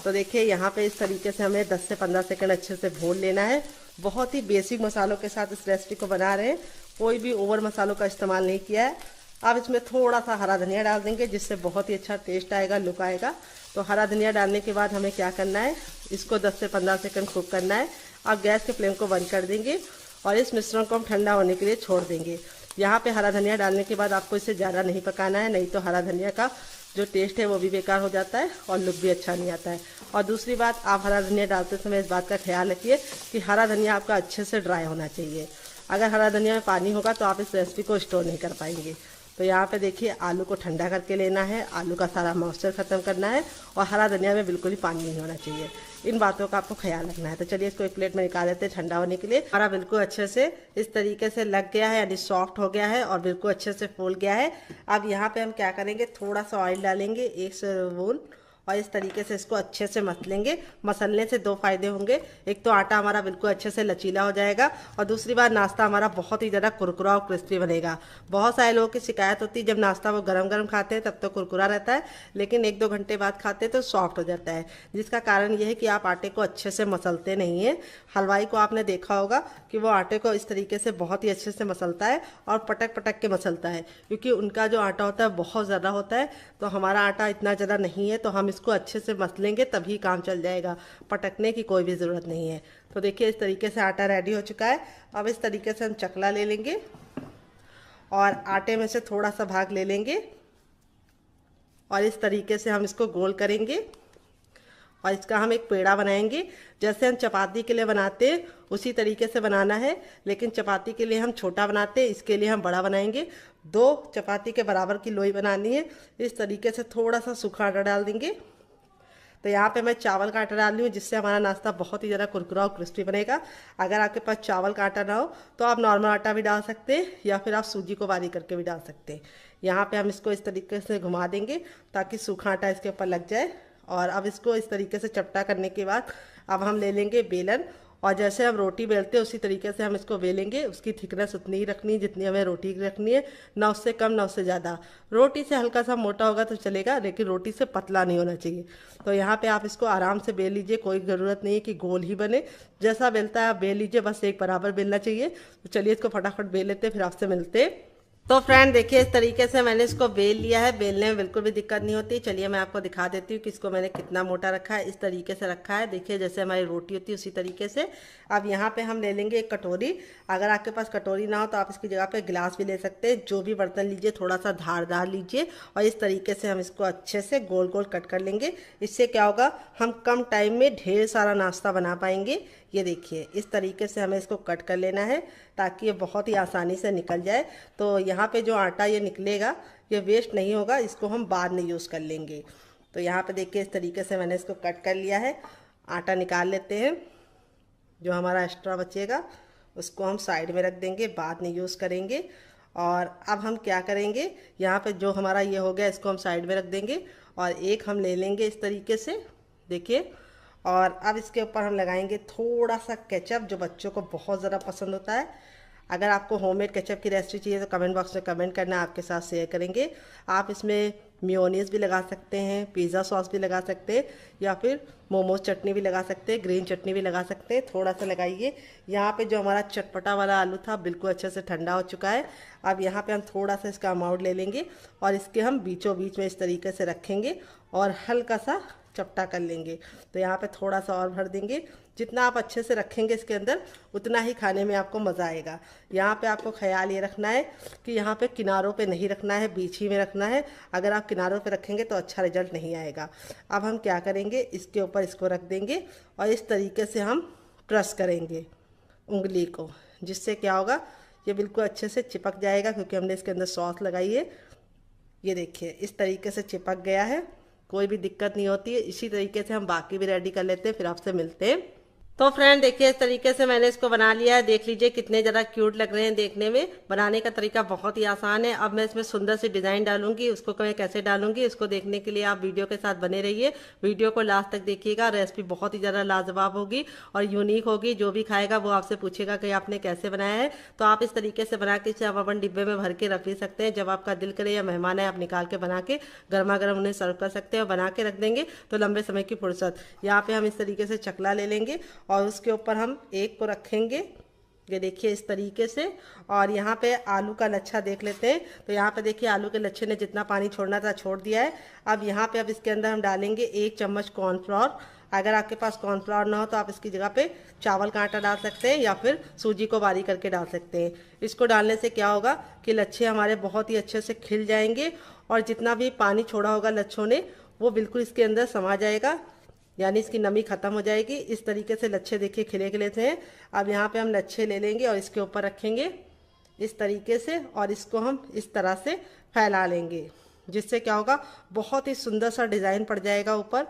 तो देखिए यहाँ पे इस तरीके से हमें 10 से 15 सेकंड अच्छे से भून लेना है। बहुत ही बेसिक मसालों के साथ इस रेसिपी को बना रहे हैं, कोई भी ओवर मसालों का इस्तेमाल नहीं किया है। अब इसमें थोड़ा सा हरा धनिया डाल देंगे, जिससे बहुत ही अच्छा टेस्ट आएगा, लुक आएगा। तो हरा धनिया डालने के बाद हमें क्या करना है, इसको 10 से 15 सेकंड कुक करना है। अब गैस के फ्लेम को बंद कर देंगे और इस मिश्रण को हम ठंडा होने के लिए छोड़ देंगे। यहाँ पे हरा धनिया डालने के बाद आपको इसे ज़्यादा नहीं पकाना है, नहीं तो हरा धनिया का जो टेस्ट है वो भी बेकार हो जाता है और लुक भी अच्छा नहीं आता है। और दूसरी बात, आप हरा धनिया डालते समय इस बात का ख्याल रखिए कि हरा धनिया आपका अच्छे से ड्राई होना चाहिए। अगर हरा धनिया में पानी होगा तो आप इस रेसिपी को स्टोर नहीं कर पाएंगे। तो यहाँ पे देखिए आलू को ठंडा करके लेना है, आलू का सारा मॉइस्चर ख़त्म करना है और हरा धनिया में बिल्कुल ही पानी नहीं होना चाहिए। इन बातों का आपको ख्याल रखना है। तो चलिए इसको एक प्लेट में निकाल लेते हैं ठंडा होने के लिए। हमारा बिल्कुल अच्छे से इस तरीके से लग गया है, यानी सॉफ्ट हो गया है और बिल्कुल अच्छे से फूल गया है। अब यहाँ पे हम क्या करेंगे, थोड़ा सा ऑयल डालेंगे, 1 स्पून, और इस तरीके से इसको अच्छे से मसलेंगे। मसलने से 2 फायदे होंगे, एक तो आटा हमारा बिल्कुल अच्छे से लचीला हो जाएगा और दूसरी बात नाश्ता हमारा बहुत ही ज़्यादा कुरकुरा और क्रिस्पी बनेगा। बहुत सारे लोगों की शिकायत होती है जब नाश्ता वो गरम गरम खाते हैं तब तो कुरकुरा रहता है, लेकिन 1-2 घंटे बाद खाते हैं तो सॉफ्ट हो जाता है। जिसका कारण ये है कि आप आटे को अच्छे से मसलते नहीं हैं। हलवाई को आपने देखा होगा कि वो आटे को इस तरीके से बहुत ही अच्छे से मसलता है और पटक पटक के मसलता है, क्योंकि उनका जो आटा होता है बहुत ज़्यादा होता है। तो हमारा आटा इतना ज़्यादा नहीं है, तो हम इसको अच्छे से मसलेंगे तभी काम चल जाएगा, पटकने की कोई भी ज़रूरत नहीं है। तो देखिए इस तरीके से आटा रेडी हो चुका है। अब इस तरीके से हम चकला ले लेंगे और आटे में से थोड़ा सा भाग ले लेंगे और इस तरीके से हम इसको गोल करेंगे और इसका हम एक पेड़ा बनाएंगे। जैसे हम चपाती के लिए बनाते हैं उसी तरीके से बनाना है, लेकिन चपाती के लिए हम छोटा बनाते हैं, इसके लिए हम बड़ा बनाएंगे। 2 चपाती के बराबर की लोई बनानी है। इस तरीके से थोड़ा सा सूखा आटा डाल देंगे तो यहाँ पे मैं चावल का आटा डाल रही हूँ, जिससे हमारा नाश्ता बहुत ही ज़्यादा कुरकुरा और क्रिस्पी बनेगा। अगर आपके पास चावल का आटा ना हो तो आप नॉर्मल आटा भी डाल सकते हैं, या फिर आप सूजी को बारीक करके भी डाल सकते हैं। यहाँ पे हम इसको इस तरीके से घुमा देंगे ताकि सूखा आटा इसके ऊपर लग जाए। और अब इसको इस तरीके से चपटा करने के बाद अब हम ले लेंगे बेलन, और जैसे हम रोटी बेलते हैं उसी तरीके से हम इसको बेलेंगे। उसकी थिकनेस उतनी ही रखनी है जितनी हमें रोटी की रखनी है, ना उससे कम ना उससे ज़्यादा। रोटी से हल्का सा मोटा होगा तो चलेगा, लेकिन रोटी से पतला नहीं होना चाहिए। तो यहाँ पे आप इसको आराम से बेल लीजिए, कोई ज़रूरत नहीं है कि गोल ही बने। जैसा बेलता है आप बेल लीजिए, बस एक बराबर बेलना चाहिए। तो चलिए इसको फटाफट बेल लेते हैं, फिर आपसे मिलते हैं। तो फ्रेंड देखिए, इस तरीके से मैंने इसको बेल लिया है। बेलने में बिल्कुल भी दिक्कत नहीं होती। चलिए मैं आपको दिखा देती हूँ कि इसको मैंने कितना मोटा रखा है। इस तरीके से रखा है, देखिए जैसे हमारी रोटी होती है उसी तरीके से। अब यहाँ पे हम ले लेंगे एक कटोरी। अगर आपके पास कटोरी ना हो तो आप इसकी जगह पे गिलास भी ले सकते हैं। जो भी बर्तन लीजिए थोड़ा सा धारदार लीजिए, और इस तरीके से हम इसको अच्छे से गोल गोल कट कर लेंगे। इससे क्या होगा, हम कम टाइम में ढेर सारा नाश्ता बना पाएंगे। ये देखिए इस तरीके से हमें इसको कट कर लेना है ताकि ये बहुत ही आसानी से निकल जाए। तो यहाँ पे जो आटा ये निकलेगा ये वेस्ट नहीं होगा, इसको हम बाद में यूज़ कर लेंगे। तो यहाँ पे देखिए इस तरीके से मैंने इसको कट कर लिया है। आटा निकाल लेते हैं, जो हमारा एक्स्ट्रा बचेगा उसको हम साइड में रख देंगे, बाद में यूज़ करेंगे। और अब हम क्या करेंगे, यहाँ पे जो हमारा ये हो गया इसको हम साइड में रख देंगे, और एक हम ले लेंगे इस तरीके से, देखिए। और अब इसके ऊपर हम लगाएंगे थोड़ा सा केचप, जो बच्चों को बहुत ज़्यादा पसंद होता है। अगर आपको होममेड केचप की रेसिपी चाहिए तो कमेंट बॉक्स में कमेंट करना, आपके साथ शेयर करेंगे। आप इसमें मेयोनीज़ भी लगा सकते हैं, पिज़्ज़ा सॉस भी लगा सकते हैं, या फिर मोमोज चटनी भी लगा सकते हैं, ग्रीन चटनी भी लगा सकते हैं। थोड़ा सा लगाइए। यहाँ पे जो हमारा चटपटा वाला आलू था बिल्कुल अच्छे से ठंडा हो चुका है। अब यहाँ पे हम थोड़ा सा इसका अमाउंट ले लेंगे और इसके हम बीचों बीच में इस तरीके से रखेंगे और हल्का सा चपटा कर लेंगे। तो यहाँ पे थोड़ा सा और भर देंगे। जितना आप अच्छे से रखेंगे इसके अंदर उतना ही खाने में आपको मज़ा आएगा। यहाँ पे आपको ख्याल ये रखना है कि यहाँ पे किनारों पे नहीं रखना है, बीच ही में रखना है। अगर आप किनारों पे रखेंगे तो अच्छा रिजल्ट नहीं आएगा। अब हम क्या करेंगे, इसके ऊपर इसको रख देंगे और इस तरीके से हम प्रेस करेंगे उंगली को, जिससे क्या होगा ये बिल्कुल अच्छे से चिपक जाएगा, क्योंकि हमने इसके अंदर सॉस लगाई है। ये देखिए इस तरीके से चिपक गया है, कोई भी दिक्कत नहीं होती है। इसी तरीके से हम बाकी भी रेडी कर लेते हैं, फिर आपसे मिलते हैं। तो फ्रेंड देखिए इस तरीके से मैंने इसको बना लिया है। देख लीजिए कितने ज़्यादा क्यूट लग रहे हैं देखने में। बनाने का तरीका बहुत ही आसान है। अब मैं इसमें सुंदर सी डिज़ाइन डालूंगी, उसको मैं कैसे डालूंगी उसको देखने के लिए आप वीडियो के साथ बने रहिए। वीडियो को लास्ट तक देखिएगा। रेसिपी बहुत ही ज़्यादा लाजवाब होगी और यूनिक होगी। जो भी खाएगा वो आपसे पूछेगा कि आपने कैसे बनाया है। तो आप इस तरीके से बना के इसे आप अपन डिब्बे में भर के रख भी सकते हैं। जब आपका दिल करे या मेहमान है आप निकाल के बना के गर्मा गर्म उन्हें सर्व कर सकते हैं, और बना के रख देंगे तो लंबे समय की फुर्सत। यहाँ पे हम इस तरीके से चकला ले लेंगे और उसके ऊपर हम एक को रखेंगे, ये देखिए इस तरीके से। और यहाँ पे आलू का लच्छा देख लेते हैं। तो यहाँ पे देखिए आलू के लच्छे ने जितना पानी छोड़ना था छोड़ दिया है। अब यहाँ पे अब इसके अंदर हम डालेंगे 1 चम्मच कॉर्नफ्लोर। अगर आपके पास कॉर्नफ्लोर ना हो तो आप इसकी जगह पे चावल का आटा डाल सकते हैं, या फिर सूजी को बारीक करके डाल सकते हैं। इसको डालने से क्या होगा कि लच्छे हमारे बहुत ही अच्छे से खिल जाएंगे, और जितना भी पानी छोड़ा होगा लच्छों ने वो बिल्कुल इसके अंदर समा जाएगा, यानी इसकी नमी खत्म हो जाएगी। इस तरीके से लच्छे देखिए खिले खिले थे। अब यहाँ पे हम लच्छे ले लेंगे और इसके ऊपर रखेंगे इस तरीके से, और इसको हम इस तरह से फैला लेंगे, जिससे क्या होगा बहुत ही सुंदर सा डिज़ाइन पड़ जाएगा ऊपर।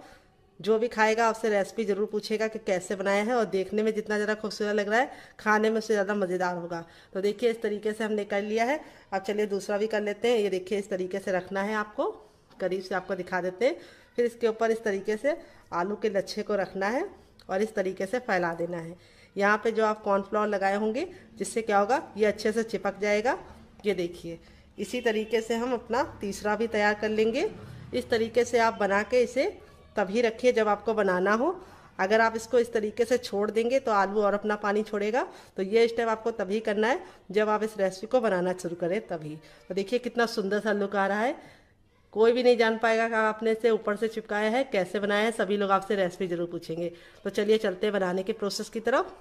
जो भी खाएगा आपसे रेसिपी ज़रूर पूछेगा कि कैसे बनाया है, और देखने में जितना ज़्यादा खूबसूरत लग रहा है खाने में उससे ज़्यादा मज़ेदार होगा। तो देखिए इस तरीके से हमने कर लिया है। अब चलिए दूसरा भी कर लेते हैं। ये देखिए इस तरीके से रखना है आपको, करीब से आपको दिखा देते हैं। फिर इसके ऊपर इस तरीके से आलू के लच्छे को रखना है और इस तरीके से फैला देना है। यहाँ पे जो आप कॉर्नफ्लोर लगाए होंगे जिससे क्या होगा ये अच्छे से चिपक जाएगा। ये देखिए इसी तरीके से हम अपना तीसरा भी तैयार कर लेंगे। इस तरीके से आप बना के इसे तभी रखिए जब आपको बनाना हो। अगर आप इसको इस तरीके से छोड़ देंगे तो आलू और अपना पानी छोड़ेगा। तो ये स्टेप आपको तभी करना है जब आप इस रेसिपी को बनाना शुरू करें तभी। तो देखिए कितना सुंदर सा लुक आ रहा है। कोई भी नहीं जान पाएगा कि आपने इसे ऊपर से चिपकाया है, कैसे बनाया है। सभी लोग आपसे रेसिपी जरूर पूछेंगे। तो चलिए चलते हैं बनाने के प्रोसेस की तरफ।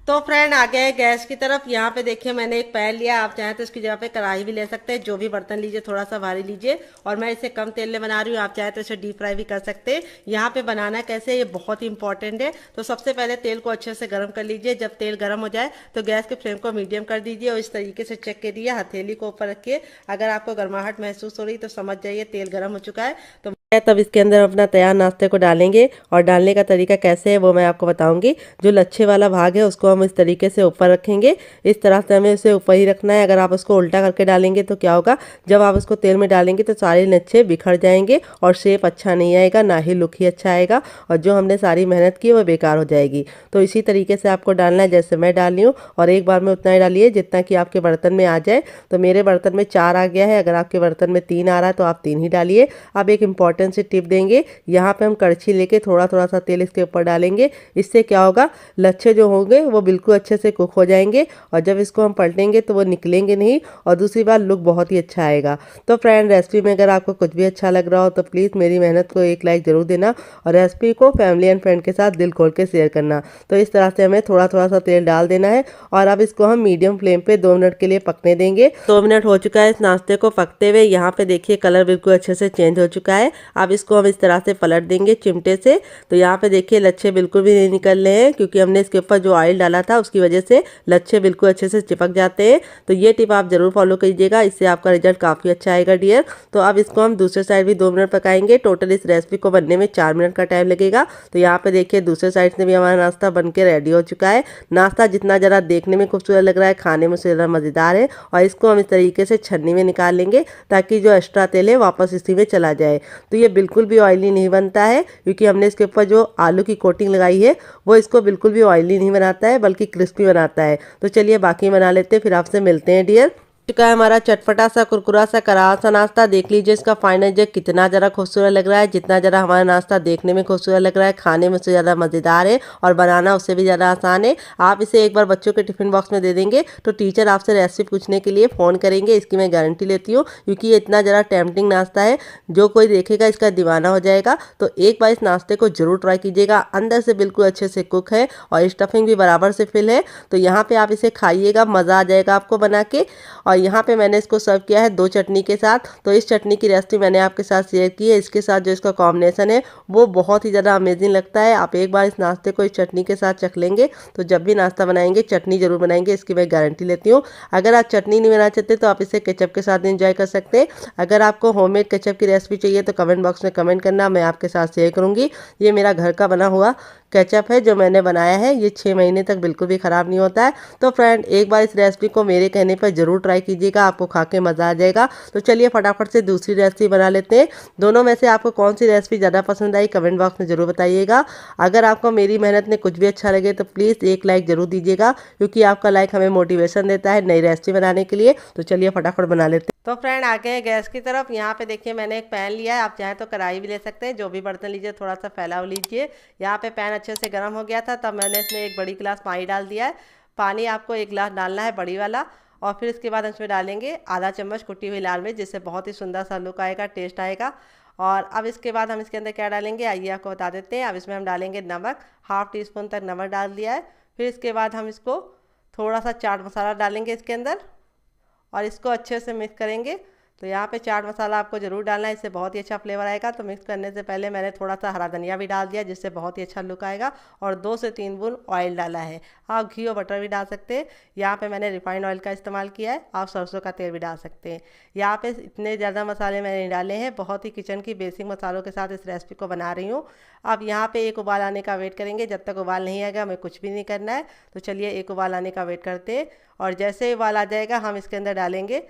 तो फ्रेंड आ गए गैस की तरफ। यहाँ पे देखिए मैंने एक पैन लिया, आप चाहें तो इसकी जगह पे कढ़ाई भी ले सकते हैं। जो भी बर्तन लीजिए थोड़ा सा भारी लीजिए, और मैं इसे कम तेल में बना रही हूँ। आप चाहें तो इसे डीप फ्राई भी कर सकते हैं। यहाँ पे बनाना कैसे ये बहुत ही इंपॉर्टेंट है। तो सबसे पहले तेल को अच्छे से गर्म कर लीजिए। जब तेल गर्म हो जाए तो गैस के फ्लेम को मीडियम कर दीजिए और इस तरीके से चेक करिए, हथेली को ऊपर रखिए। अगर आपको गर्माहट महसूस हो रही तो समझ जाइए तेल गर्म हो चुका है। तो है तब इसके अंदर अपना तैयार नाश्ते को डालेंगे और डालने का तरीका कैसे है वो मैं आपको बताऊंगी। जो लच्छे वाला भाग है उसको हम इस तरीके से ऊपर रखेंगे, इस तरह से हमें उसे ऊपर ही रखना है। अगर आप उसको उल्टा करके डालेंगे तो क्या होगा, जब आप उसको तेल में डालेंगे तो सारे लच्छे बिखर जाएंगे और शेप अच्छा नहीं आएगा, ना ही लुक ही अच्छा आएगा, और जो हमने सारी मेहनत की वो बेकार हो जाएगी। तो इसी तरीके से आपको डालना है जैसे मैं डाली हूँ, और एक बार में उतना ही डालिए जितना कि आपके बर्तन में आ जाए। तो मेरे बर्तन में 4 आ गया है, अगर आपके बर्तन में 3 आ रहा है तो आप 3 ही डालिए। अब एक इम्पॉर्टेंट सी टिप देंगे, यहाँ पे हम कड़छी लेके थोड़ा थोड़ा सा तेल इसके ऊपर डालेंगे। इससे क्या होगा, लच्छे जो होंगे वो बिल्कुल अच्छे से कुक हो जाएंगे, और जब इसको हम पलटेंगे तो वो निकलेंगे नहीं, और दूसरी बात लुक बहुत ही अच्छा आएगा। तो फ्रेंड, रेसिपी में अगर आपको कुछ भी अच्छा लग रहा हो तो प्लीज़ मेरी मेहनत को एक लाइक ज़रूर देना, और रेसिपी को फैमिली एंड फ्रेंड के साथ दिल खोल के शेयर करना। तो इस तरह से हमें थोड़ा थोड़ा सा तेल डाल देना है, और अब इसको हम मीडियम फ्लेम पे 2 मिनट के लिए पकने देंगे। 2 मिनट हो चुका है इस नाश्ते को पकते हुए। यहाँ पे देखिए कलर बिल्कुल अच्छे से चेंज हो चुका है। अब इसको हम इस तरह से पलट देंगे चिमटे से। तो यहाँ पे देखिए लच्छे बिल्कुल भी नहीं निकल रहे हैं, क्योंकि हमने इसके ऊपर जो ऑयल डाला था उसकी वजह से लच्छे बिल्कुल अच्छे से चिपक जाते हैं। तो ये टिप आप जरूर फॉलो कीजिएगा, इससे आपका रिजल्ट काफ़ी अच्छा आएगा डियर। तो अब इसको हम दूसरे साइड भी 2 मिनट पकाएंगे। टोटल इस रेसिपी को बनने में 4 मिनट का टाइम लगेगा। तो यहाँ पे देखिए दूसरे साइड से भी हमारा नाश्ता बन के रेडी हो चुका है। नाश्ता जितना ज़रा देखने में खूबसूरत लग रहा है, खाने में उससे ज़्यादा मज़ेदार है। और इसको हम इस तरीके से छन्नी में निकाल लेंगे, ताकि जो एक्स्ट्रा तेल है वापस इसी में चला जाए। तो ये बिल्कुल भी ऑयली नहीं बनता है, क्योंकि हमने इसके ऊपर जो आलू की कोटिंग लगाई है वो इसको बिल्कुल भी ऑयली नहीं बनाता है, बल्कि क्रिस्पी बनाता है। तो चलिए बाकी बना लेते हैं, फिर आपसे मिलते हैं डियर। चुका है हमारा चटपटा सा कुरकुरा सा करारा सा नाश्ता। देख लीजिए इसका फाइनल जो कितना ज़रा खूबसूरत लग रहा है। जितना ज़रा हमारा नाश्ता देखने में खूबसूरत लग रहा है, खाने में उससे ज़्यादा मज़ेदार है, और बनाना उससे भी ज़्यादा आसान है। आप इसे एक बार बच्चों के टिफिन बॉक्स में दे देंगे तो टीचर आपसे रेसिपी पूछने के लिए फ़ोन करेंगे, इसकी मैं गारंटी लेती हूँ, क्योंकि ये इतना ज़रा टेम्पटिंग नाश्ता है, जो कोई देखेगा इसका दीवाना हो जाएगा। तो एक बार इस नाश्ते को जरूर ट्राई कीजिएगा। अंदर से बिल्कुल अच्छे से कुक है, और स्टफिंग भी बराबर से फिल है। तो यहाँ पे आप इसे खाइएगा, मज़ा आ जाएगा आपको बना के। और यहाँ पे मैंने इसको सर्व किया है 2 चटनी के साथ। तो इस चटनी की रेसिपी मैंने आपके साथ शेयर की है। इसके साथ जो इसका कॉम्बिनेशन है वो बहुत ही ज़्यादा अमेजिंग लगता है। आप एक बार इस नाश्ते को इस चटनी के साथ चख लेंगे तो जब भी नाश्ता बनाएंगे चटनी जरूर बनाएंगे, इसकी मैं गारंटी लेती हूँ। अगर आप चटनी नहीं बनाना चाहते तो आप इसे केचप के साथ एंजॉय कर सकते हैं। अगर आपको होममेड केचप की रेसिपी चाहिए तो कमेंट बॉक्स में कमेंट करना, मैं आपके साथ शेयर करूँगी। ये मेरा घर का बना हुआ केचप है जो मैंने बनाया है, ये 6 महीने तक बिल्कुल भी ख़राब नहीं होता है। तो फ्रेंड, एक बार इस रेसिपी को मेरे कहने पर ज़रूर ट्राई कीजिएगा, आपको खा के मज़ा आ जाएगा। तो चलिए फटाफट से दूसरी रेसिपी बना लेते हैं। दोनों में से आपको कौन सी रेसिपी ज़्यादा पसंद आई कमेंट बॉक्स में ज़रूर बताइएगा। अगर आपको मेरी मेहनत में कुछ भी अच्छा लगे तो प्लीज़ एक लाइक ज़रूर दीजिएगा, क्योंकि आपका लाइक हमें मोटिवेशन देता है नई रेसिपी बनाने के लिए। तो चलिए फटाफट बना लेते हैं। तो फ्रेंड, आ गए हैं गैस की तरफ। यहाँ पे देखिए मैंने एक पैन लिया है, आप चाहें तो कढ़ाई भी ले सकते हैं, जो भी बर्तन लीजिए थोड़ा सा फैलाव लीजिए। यहाँ पे पैन अच्छे से गर्म हो गया था, तब मैंने इसमें 1 बड़ी गिलास पानी डाल दिया है। पानी आपको 1 गिलास डालना है, बड़ी वाला। और फिर इसके बाद इसमें डालेंगे आधा चम्मच कुटी हुई लाल मिर्च, जिससे बहुत ही सुंदर सा लुक आएगा, टेस्ट आएगा। और अब इसके बाद हम इसके अंदर क्या डालेंगे आइए आपको बता देते हैं। अब इसमें हम डालेंगे नमक, ½ टीस्पून तक नमक डाल दिया है। फिर इसके बाद हम इसको थोड़ा सा चाट मसाला डालेंगे इसके अंदर, और इसको अच्छे से मिक्स करेंगे। तो यहाँ पे चाट मसाला आपको ज़रूर डालना है, इससे बहुत ही अच्छा फ्लेवर आएगा। तो मिक्स करने से पहले मैंने थोड़ा सा हरा धनिया भी डाल दिया, जिससे बहुत ही अच्छा लुक आएगा। और 2 से 3 बूंद ऑयल डाला है, आप घी और बटर भी डाल सकते हैं। यहाँ पे मैंने रिफाइंड ऑयल का इस्तेमाल किया है, आप सरसों का तेल भी डाल सकते हैं। यहाँ पे इतने ज़्यादा मसाले मैंने नहीं डाले हैं, बहुत ही किचन की बेसिक मसालों के साथ इस रेसिपी को बना रही हूँ। अब यहाँ पे एक उबाल आने का वेट करेंगे, जब तक उबाल नहीं आएगा हमें कुछ भी नहीं करना है। तो चलिए एक उबाल आने का वेट करते हैं, और जैसे ही उबाल आ जाएगा हम इसके अंदर डालेंगे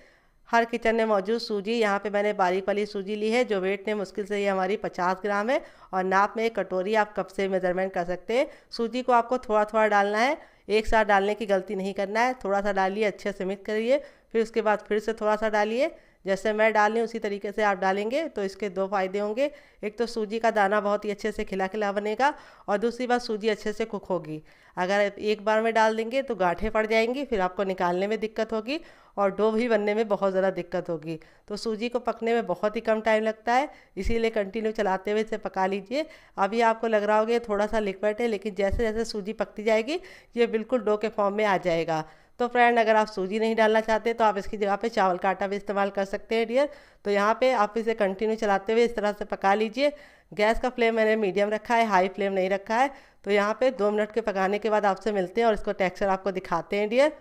हर किचन में मौजूद सूजी। यहाँ पे मैंने बारीक वाली सूजी ली है, जो वेट में मुश्किल से ये हमारी 50 ग्राम है, और नाप में एक कटोरी आप कप से मेजरमेंट कर सकते हैं। सूजी को आपको थोड़ा थोड़ा डालना है, एक साथ डालने की गलती नहीं करना है। थोड़ा सा डालिए, अच्छे से मिक्स करिए, फिर उसके बाद फिर से थोड़ा सा डालिए। जैसे मैं डाल रही हूँ उसी तरीके से आप डालेंगे तो इसके 2 फ़ायदे होंगे। एक तो सूजी का दाना बहुत ही अच्छे से खिला खिला बनेगा, और दूसरी बात सूजी अच्छे से कुक होगी। अगर एक बार में डाल देंगे तो गांठें पड़ जाएंगी, फिर आपको निकालने में दिक्कत होगी, और डो भी बनने में बहुत ज़्यादा दिक्कत होगी। तो सूजी को पकने में बहुत ही कम टाइम लगता है, इसीलिए कंटिन्यू चलाते हुए इसे पका लीजिए। अभी आपको लग रहा होगा ये थोड़ा सा लिक्विड है, लेकिन जैसे जैसे सूजी पकती जाएगी ये बिल्कुल डो के फॉर्म में आ जाएगा। तो फ्रेंड, अगर आप सूजी नहीं डालना चाहते तो आप इसकी जगह पे चावल का आटा भी इस्तेमाल कर सकते हैं डियर। तो यहाँ पे आप इसे कंटिन्यू चलाते हुए इस तरह से पका लीजिए। गैस का फ्लेम मैंने मीडियम रखा है, हाई फ्लेम नहीं रखा है। तो यहाँ पे 2 मिनट के पकाने के बाद आपसे मिलते हैं और इसको टेक्सचर आपको दिखाते हैं डियर।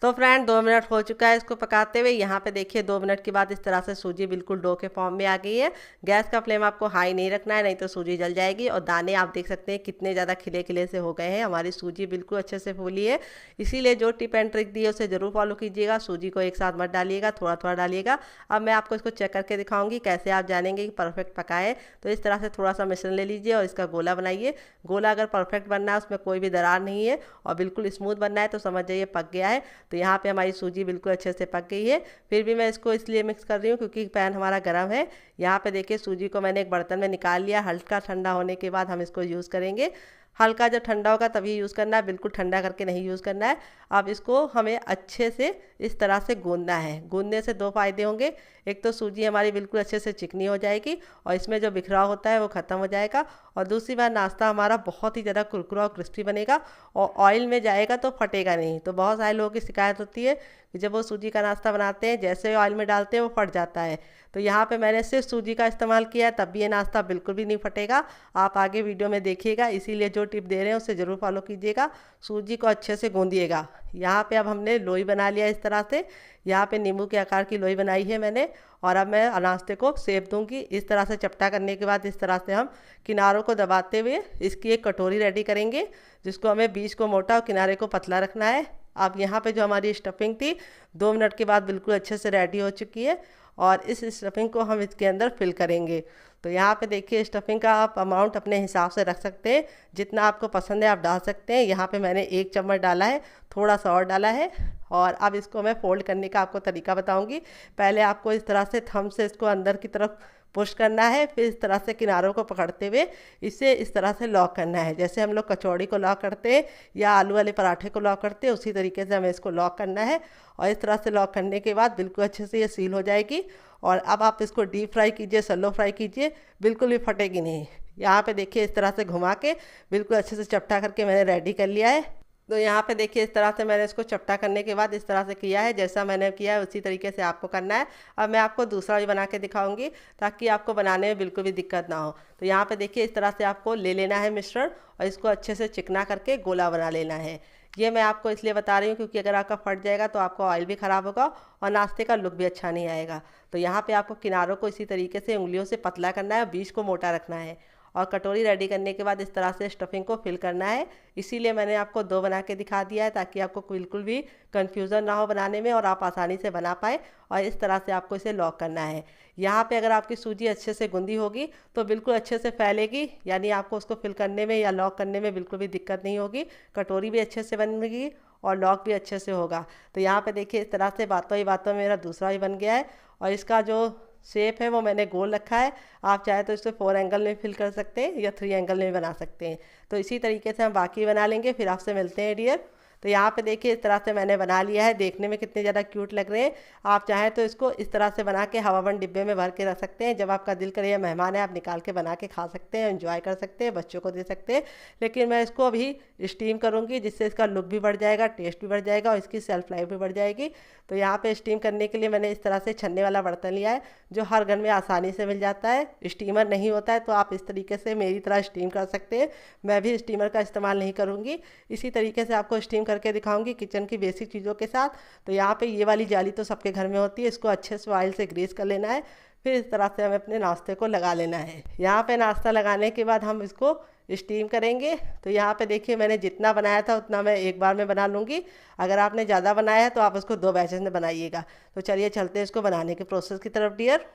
तो फ्रेंड 2 मिनट हो चुका है इसको पकाते हुए। यहाँ पे देखिए 2 मिनट के बाद इस तरह से सूजी बिल्कुल डो के फॉर्म में आ गई है। गैस का फ्लेम आपको हाई नहीं रखना है, नहीं तो सूजी जल जाएगी। और दाने आप देख सकते हैं कितने ज़्यादा खिले खिले से हो गए हैं। हमारी सूजी बिल्कुल अच्छे से फूली है। इसीलिए जो टिप एंड ट्रिक दी है उसे ज़रूर फॉलो कीजिएगा। सूजी को एक साथ मत डालिएगा, थोड़ा थोड़ा डालिएगा। अब मैं आपको इसको चेक करके दिखाऊंगी कैसे आप जानेंगे कि परफेक्ट पका है। तो इस तरह से थोड़ा सा मिश्रण ले लीजिए और इसका गोला बनाइए। गोला अगर परफेक्ट बनना है, उसमें कोई भी दरार नहीं है और बिल्कुल स्मूथ बनना है, तो समझ जाइए पक गया है। तो यहाँ पे हमारी सूजी बिल्कुल अच्छे से पक गई है। फिर भी मैं इसको इसलिए मिक्स कर रही हूँ क्योंकि पैन हमारा गर्म है। यहाँ पे देखिए सूजी को मैंने एक बर्तन में निकाल लिया। हल्का ठंडा होने के बाद हम इसको यूज़ करेंगे। हल्का जब ठंडा होगा तभी यूज़ करना है, बिल्कुल ठंडा करके नहीं यूज़ करना है। अब इसको हमें अच्छे से इस तरह से गूंदना है। गूंदने से दो फायदे होंगे। एक तो सूजी हमारी बिल्कुल अच्छे से चिकनी हो जाएगी और इसमें जो बिखराव होता है वो ख़त्म हो जाएगा। और दूसरी बार नाश्ता हमारा बहुत ही ज़्यादा कुरकुरा और क्रिस्पी बनेगा और ऑयल में जाएगा तो फटेगा नहीं। तो बहुत सारे लोगों की शिकायत होती है कि जब वो सूजी का नाश्ता बनाते हैं, जैसे ऑयल में डालते हैं वो फट जाता है। तो यहाँ पे मैंने सिर्फ सूजी का इस्तेमाल किया है, तब भी ये नाश्ता बिल्कुल भी नहीं फटेगा। आप आगे वीडियो में देखिएगा, इसीलिए जो टिप दे रहे हैं उसे ज़रूर फॉलो कीजिएगा। सूजी को अच्छे से गूंदिएगा। यहाँ पे अब हमने लोई बना लिया इस तरह से। यहाँ पे नींबू के आकार की लोई बनाई है मैंने। और अब मैं नाश्ते को सेक दूंगी। इस तरह से चपटा करने के बाद इस तरह से हम किनारों को दबाते हुए इसकी एक कटोरी रेडी करेंगे, जिसको हमें बीच को मोटा और किनारे को पतला रखना है। अब यहाँ पे जो हमारी स्टफिंग थी 2 मिनट के बाद बिल्कुल अच्छे से रेडी हो चुकी है और इस स्टफिंग को हम इसके अंदर फिल करेंगे। तो यहाँ पे देखिए स्टफिंग का आप अमाउंट अपने हिसाब से रख सकते हैं, जितना आपको पसंद है आप डाल सकते हैं। यहाँ पे मैंने 1 चम्मच डाला है, थोड़ा सा और डाला है। और अब इसको मैं फोल्ड करने का आपको तरीका बताऊंगी। पहले आपको इस तरह से थंब से इसको अंदर की तरफ पुश करना है, फिर इस तरह से किनारों को पकड़ते हुए इसे इस तरह से लॉक करना है। जैसे हम लोग कचौड़ी को लॉक करते हैं या आलू वाले पराठे को लॉक करते हैं, उसी तरीके से हमें इसको लॉक करना है। और इस तरह से लॉक करने के बाद बिल्कुल अच्छे से ये सील हो जाएगी। और अब आप इसको डीप फ्राई कीजिए, सैलो फ्राई कीजिए, बिल्कुल भी फटेगी नहीं। यहाँ पे देखिए इस तरह से घुमा के बिल्कुल अच्छे से चपटा करके मैंने रेडी कर लिया है। तो यहाँ पे देखिए इस तरह से मैंने इसको चपटा करने के बाद इस तरह से किया है। जैसा मैंने किया है उसी तरीके से आपको करना है। अब मैं आपको दूसरा भी बना के दिखाऊंगी ताकि आपको बनाने में बिल्कुल भी दिक्कत ना हो। तो यहाँ पे देखिए इस तरह से आपको ले लेना है मिश्रण और इसको अच्छे से चिकना करके गोला बना लेना है। ये मैं आपको इसलिए बता रही हूँ क्योंकि अगर आपका फट जाएगा तो आपका ऑयल भी ख़राब होगा और नाश्ते का लुक भी अच्छा नहीं आएगा। तो यहाँ पे आपको किनारों को इसी तरीके से उंगलियों से पतला करना है, बीच को मोटा रखना है। और कटोरी रेडी करने के बाद इस तरह से स्टफिंग को फिल करना है। इसीलिए मैंने आपको 2 बना के दिखा दिया है ताकि आपको बिल्कुल भी कंफ्यूजन ना हो बनाने में और आप आसानी से बना पाए। और इस तरह से आपको इसे लॉक करना है। यहाँ पे अगर आपकी सूजी अच्छे से गूंदी होगी तो बिल्कुल अच्छे से फैलेगी, यानी आपको उसको फिल करने में या लॉक करने में बिल्कुल भी दिक्कत नहीं होगी। कटोरी भी अच्छे से बनेगी और लॉक भी अच्छे से होगा। तो यहाँ पे देखिए इस तरह से बातों ही बातों में मेरा दूसरा भी बन गया है। और इसका जो शेप है वो मैंने गोल रखा है। आप चाहे तो इसे 4 एंगल में फिल कर सकते हैं या 3 एंगल में भी बना सकते हैं। तो इसी तरीके से हम बाकी बना लेंगे, फिर आपसे मिलते हैं डियर। तो यहाँ पे देखिए इस तरह से मैंने बना लिया है। देखने में कितने ज़्यादा क्यूट लग रहे हैं। आप चाहें तो इसको इस तरह से बना के हवाबंद डिब्बे में भर के रख सकते हैं। जब आपका दिल करे या मेहमान है आप निकाल के बना के खा सकते हैं, एंजॉय कर सकते हैं, बच्चों को दे सकते हैं। लेकिन मैं इसको अभी स्टीम करूँगी, जिससे इसका लुक भी बढ़ जाएगा, टेस्ट भी बढ़ जाएगा और इसकी सेल्फ लाइफ भी बढ़ जाएगी। तो यहाँ पे स्टीम करने के लिए मैंने इस तरह से छन्ने वाला बर्तन लिया है, जो हर घर में आसानी से मिल जाता है। स्टीमर नहीं होता है तो आप इस तरीके से मेरी तरह स्टीम कर सकते हैं। मैं भी स्टीमर का इस्तेमाल नहीं करूँगी, इसी तरीके से आपको स्टीम करके दिखाऊंगी किचन की बेसिक चीज़ों के साथ। तो यहाँ पे ये वाली जाली तो सबके घर में होती है, इसको अच्छे से ऑयल से ग्रीस कर लेना है। फिर इस तरह से हमें अपने नाश्ते को लगा लेना है। यहाँ पे नाश्ता लगाने के बाद हम इसको स्टीम करेंगे। तो यहाँ पे देखिए मैंने जितना बनाया था उतना मैं एक बार में बना लूँगी। अगर आपने ज़्यादा बनाया है तो आप उसको 2 बैचेस में बनाइएगा। तो चलिए चलते हैं इसको बनाने के प्रोसेस की तरफ डियर।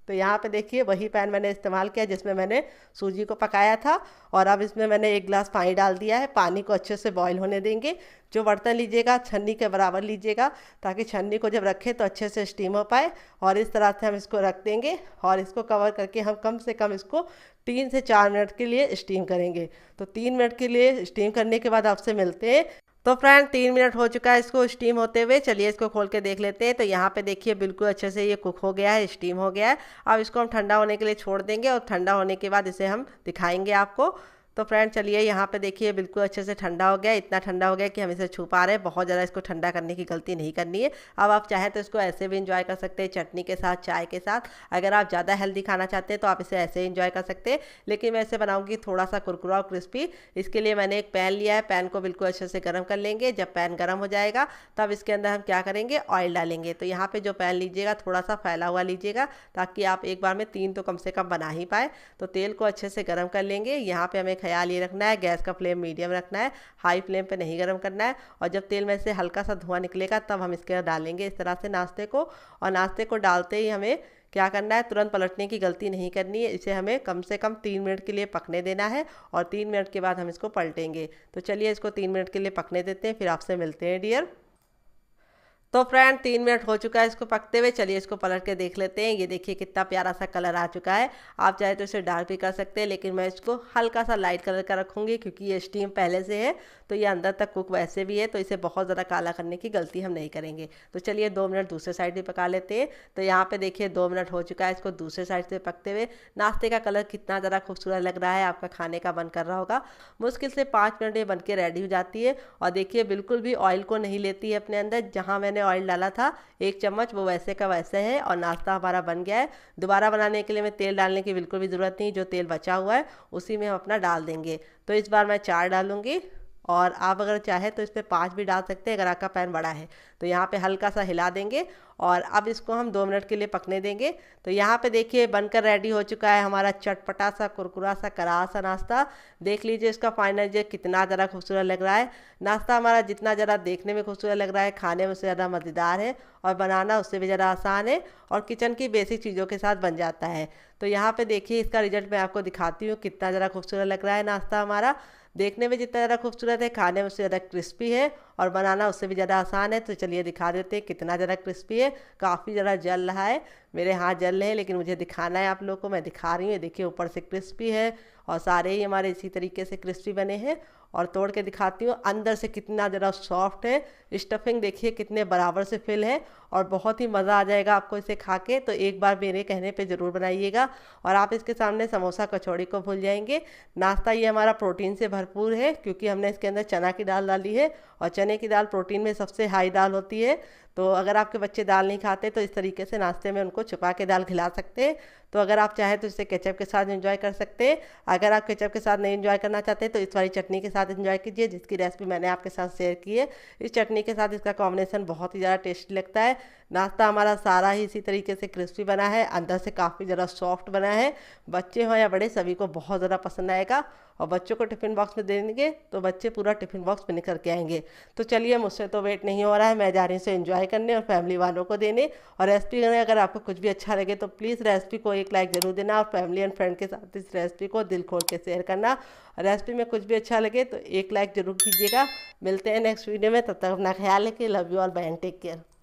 तो यहाँ पे देखिए वही पैन मैंने इस्तेमाल किया जिसमें मैंने सूजी को पकाया था। और अब इसमें मैंने 1 गिलास पानी डाल दिया है। पानी को अच्छे से बॉईल होने देंगे। जो बर्तन लीजिएगा छन्नी के बराबर लीजिएगा, ताकि छन्नी को जब रखें तो अच्छे से स्टीम हो पाए। और इस तरह से हम इसको रख देंगे और इसको कवर करके हम कम से कम इसको 3 से 4 मिनट के लिए स्टीम करेंगे। तो 3 मिनट के लिए स्टीम करने के बाद आपसे मिलते हैं। तो फ्रेंड 3 मिनट हो चुका है इसको स्टीम होते हुए। चलिए इसको खोल के देख लेते हैं। तो यहाँ पे देखिए बिल्कुल अच्छे से ये कुक हो गया है, स्टीम हो गया है। अब इसको हम ठंडा होने के लिए छोड़ देंगे और ठंडा होने के बाद इसे हम दिखाएंगे आपको। तो फ्रेंड चलिए यहाँ पे देखिए बिल्कुल अच्छे से ठंडा हो गया, इतना ठंडा हो गया कि हम इसे छू पा रहे हैं। बहुत ज़्यादा इसको ठंडा करने की गलती नहीं करनी है। अब आप चाहें तो इसको ऐसे भी इंजॉय कर सकते हैं, चटनी के साथ, चाय के साथ। अगर आप ज़्यादा हेल्दी खाना चाहते हैं तो आप इसे ऐसे ही इंजॉय कर सकते हैं, लेकिन मैं इसे बनाऊँगी थोड़ा सा कुरकुरा और क्रिस्पी। इसके लिए मैंने एक पैन लिया है, पैन को बिल्कुल अच्छे से गर्म कर लेंगे। जब पैन गर्म हो जाएगा तब इसके अंदर हम क्या करेंगे, ऑयल डालेंगे। तो यहाँ पे जो पैन लीजिएगा थोड़ा सा फैला हुआ लीजिएगा, ताकि आप एक बार में 3 तो कम से कम बना ही पाए। तो तेल को अच्छे से गर्म कर लेंगे। यहाँ पे हमें ख्याल ये रखना है, गैस का फ्लेम मीडियम रखना है, हाई फ्लेम पे नहीं गर्म करना है। और जब तेल में से हल्का सा धुआं निकलेगा तब हम इसके अंदर डालेंगे इस तरह से नाश्ते को। और नाश्ते को डालते ही हमें क्या करना है, तुरंत पलटने की गलती नहीं करनी है। इसे हमें कम से कम 3 मिनट के लिए पकने देना है और 3 मिनट के बाद हम इसको पलटेंगे। तो चलिए इसको 3 मिनट के लिए पकने देते हैं, फिर आपसे मिलते हैं डियर। तो फ्रेंड 3 मिनट हो चुका है इसको पकते हुए। चलिए इसको पलट के देख लेते हैं। ये देखिए कितना प्यारा सा कलर आ चुका है। आप चाहे तो इसे डार्क भी कर सकते हैं, लेकिन मैं इसको हल्का सा लाइट कलर का रखूँगी, क्योंकि ये स्टीम पहले से है तो ये अंदर तक कुक वैसे भी है, तो इसे बहुत ज़्यादा काला करने की गलती हम नहीं करेंगे। तो चलिए 2 मिनट दूसरे साइड भी पका लेते हैं। तो यहाँ पर देखिए 2 मिनट हो चुका है इसको दूसरे साइड से पकते हुए। नाश्ते का कलर कितना ज़्यादा खूबसूरत लग रहा है, आपका खाने का मन कर रहा होगा। मुश्किल से 5 मिनट में बन के रेडी हो जाती है। और देखिए बिल्कुल भी ऑयल को नहीं लेती है अपने अंदर। जहाँ मैंने ऑयल डाला था 1 चम्मच, वो वैसे का वैसे है और नाश्ता हमारा बन गया है। दोबारा बनाने के लिए हमें तेल डालने की बिल्कुल भी ज़रूरत नहीं। जो तेल बचा हुआ है उसी में हम अपना डाल देंगे। तो इस बार मैं 4 डालूंगी, और आप अगर चाहे तो इस पर 5 भी डाल सकते हैं अगर आपका पैन बड़ा है। तो यहाँ पे हल्का सा हिला देंगे और अब इसको हम 2 मिनट के लिए पकने देंगे। तो यहाँ पे देखिए बनकर रेडी हो चुका है हमारा चटपटा सा, कुरकुरा सा, करारा सा नाश्ता। देख लीजिए इसका फाइनल जो कितना ज़रा खूबसूरत लग रहा है। नाश्ता हमारा जितना ज़रा देखने में खूबसूरत लग रहा है, खाने में उससे ज़्यादा मज़ेदार है और बनाना उससे भी ज़्यादा आसान है और किचन की बेसिक चीज़ों के साथ बन जाता है। तो यहाँ पे देखिए इसका रिजल्ट मैं आपको दिखाती हूँ, कितना ज़रा खूबसूरत लग रहा है नाश्ता हमारा। देखने में जितना ज़्यादा खूबसूरत है, खाने में उससे ज़्यादा क्रिस्पी है और बनाना उससे भी ज़्यादा आसान है। तो चलिए दिखा देते हैं कितना ज़्यादा क्रिस्पी है। काफ़ी ज़्यादा जल रहा है, मेरे हाथ जल रहे हैं, लेकिन मुझे दिखाना है आप लोगों को, मैं दिखा रही हूँ। देखिए ऊपर से क्रिस्पी है और सारे ही हमारे इसी तरीके से क्रिस्पी बने हैं। और तोड़ के दिखाती हूँ अंदर से कितना ज़रा सॉफ्ट है। स्टफिंग देखिए कितने बराबर से फिल है और बहुत ही मज़ा आ जाएगा आपको इसे खा के। तो एक बार मेरे कहने पे ज़रूर बनाइएगा। और आप इसके सामने समोसा कचौड़ी को भूल जाएंगे। नाश्ता ये हमारा प्रोटीन से भरपूर है, क्योंकि हमने इसके अंदर चना की दाल डाली है और चने की दाल प्रोटीन में सबसे हाई दाल होती है। तो अगर आपके बच्चे दाल नहीं खाते तो इस तरीके से नाश्ते में उनको छुपा के दाल खिला सकते हैं। तो अगर आप चाहें तो इसे केचप के साथ एंजॉय कर सकते हैं। अगर आप केचप के साथ नहीं एंजॉय करना चाहते तो इस वाली चटनी के साथ एंजॉय कीजिए, जिसकी रेसिपी मैंने आपके साथ शेयर की है। इस चटनी के साथ इसका कॉम्बिनेशन बहुत ही ज़्यादा टेस्टी लगता है। नाश्ता हमारा सारा ही इसी तरीके से क्रिस्पी बना है, अंदर से काफ़ी ज़्यादा सॉफ्ट बना है। बच्चे हों या बड़े सभी को बहुत ज़्यादा पसंद आएगा। और बच्चों को टिफ़िन बॉक्स में देंगे तो बच्चे पूरा टिफ़िन बॉक्स में निकल के आएंगे। तो चलिए मुझसे तो वेट नहीं हो रहा है, मैं जा रही हूँ इसे एंजॉय करने और फैमिली वालों को देने। और रेसिपी में अगर आपको कुछ भी अच्छा लगे तो प्लीज़ रेसिपी को एक लाइक ज़रूर देना और फैमिली एंड फ्रेंड के साथ इस रेसिपी को दिल खोल के शेयर करना। रेसिपी में कुछ भी अच्छा लगे तो एक लाइक ज़रूर कीजिएगा। मिलते हैं नेक्स्ट वीडियो में, तब तक अपना ख्याल रखिए। Love you all, bye and take care.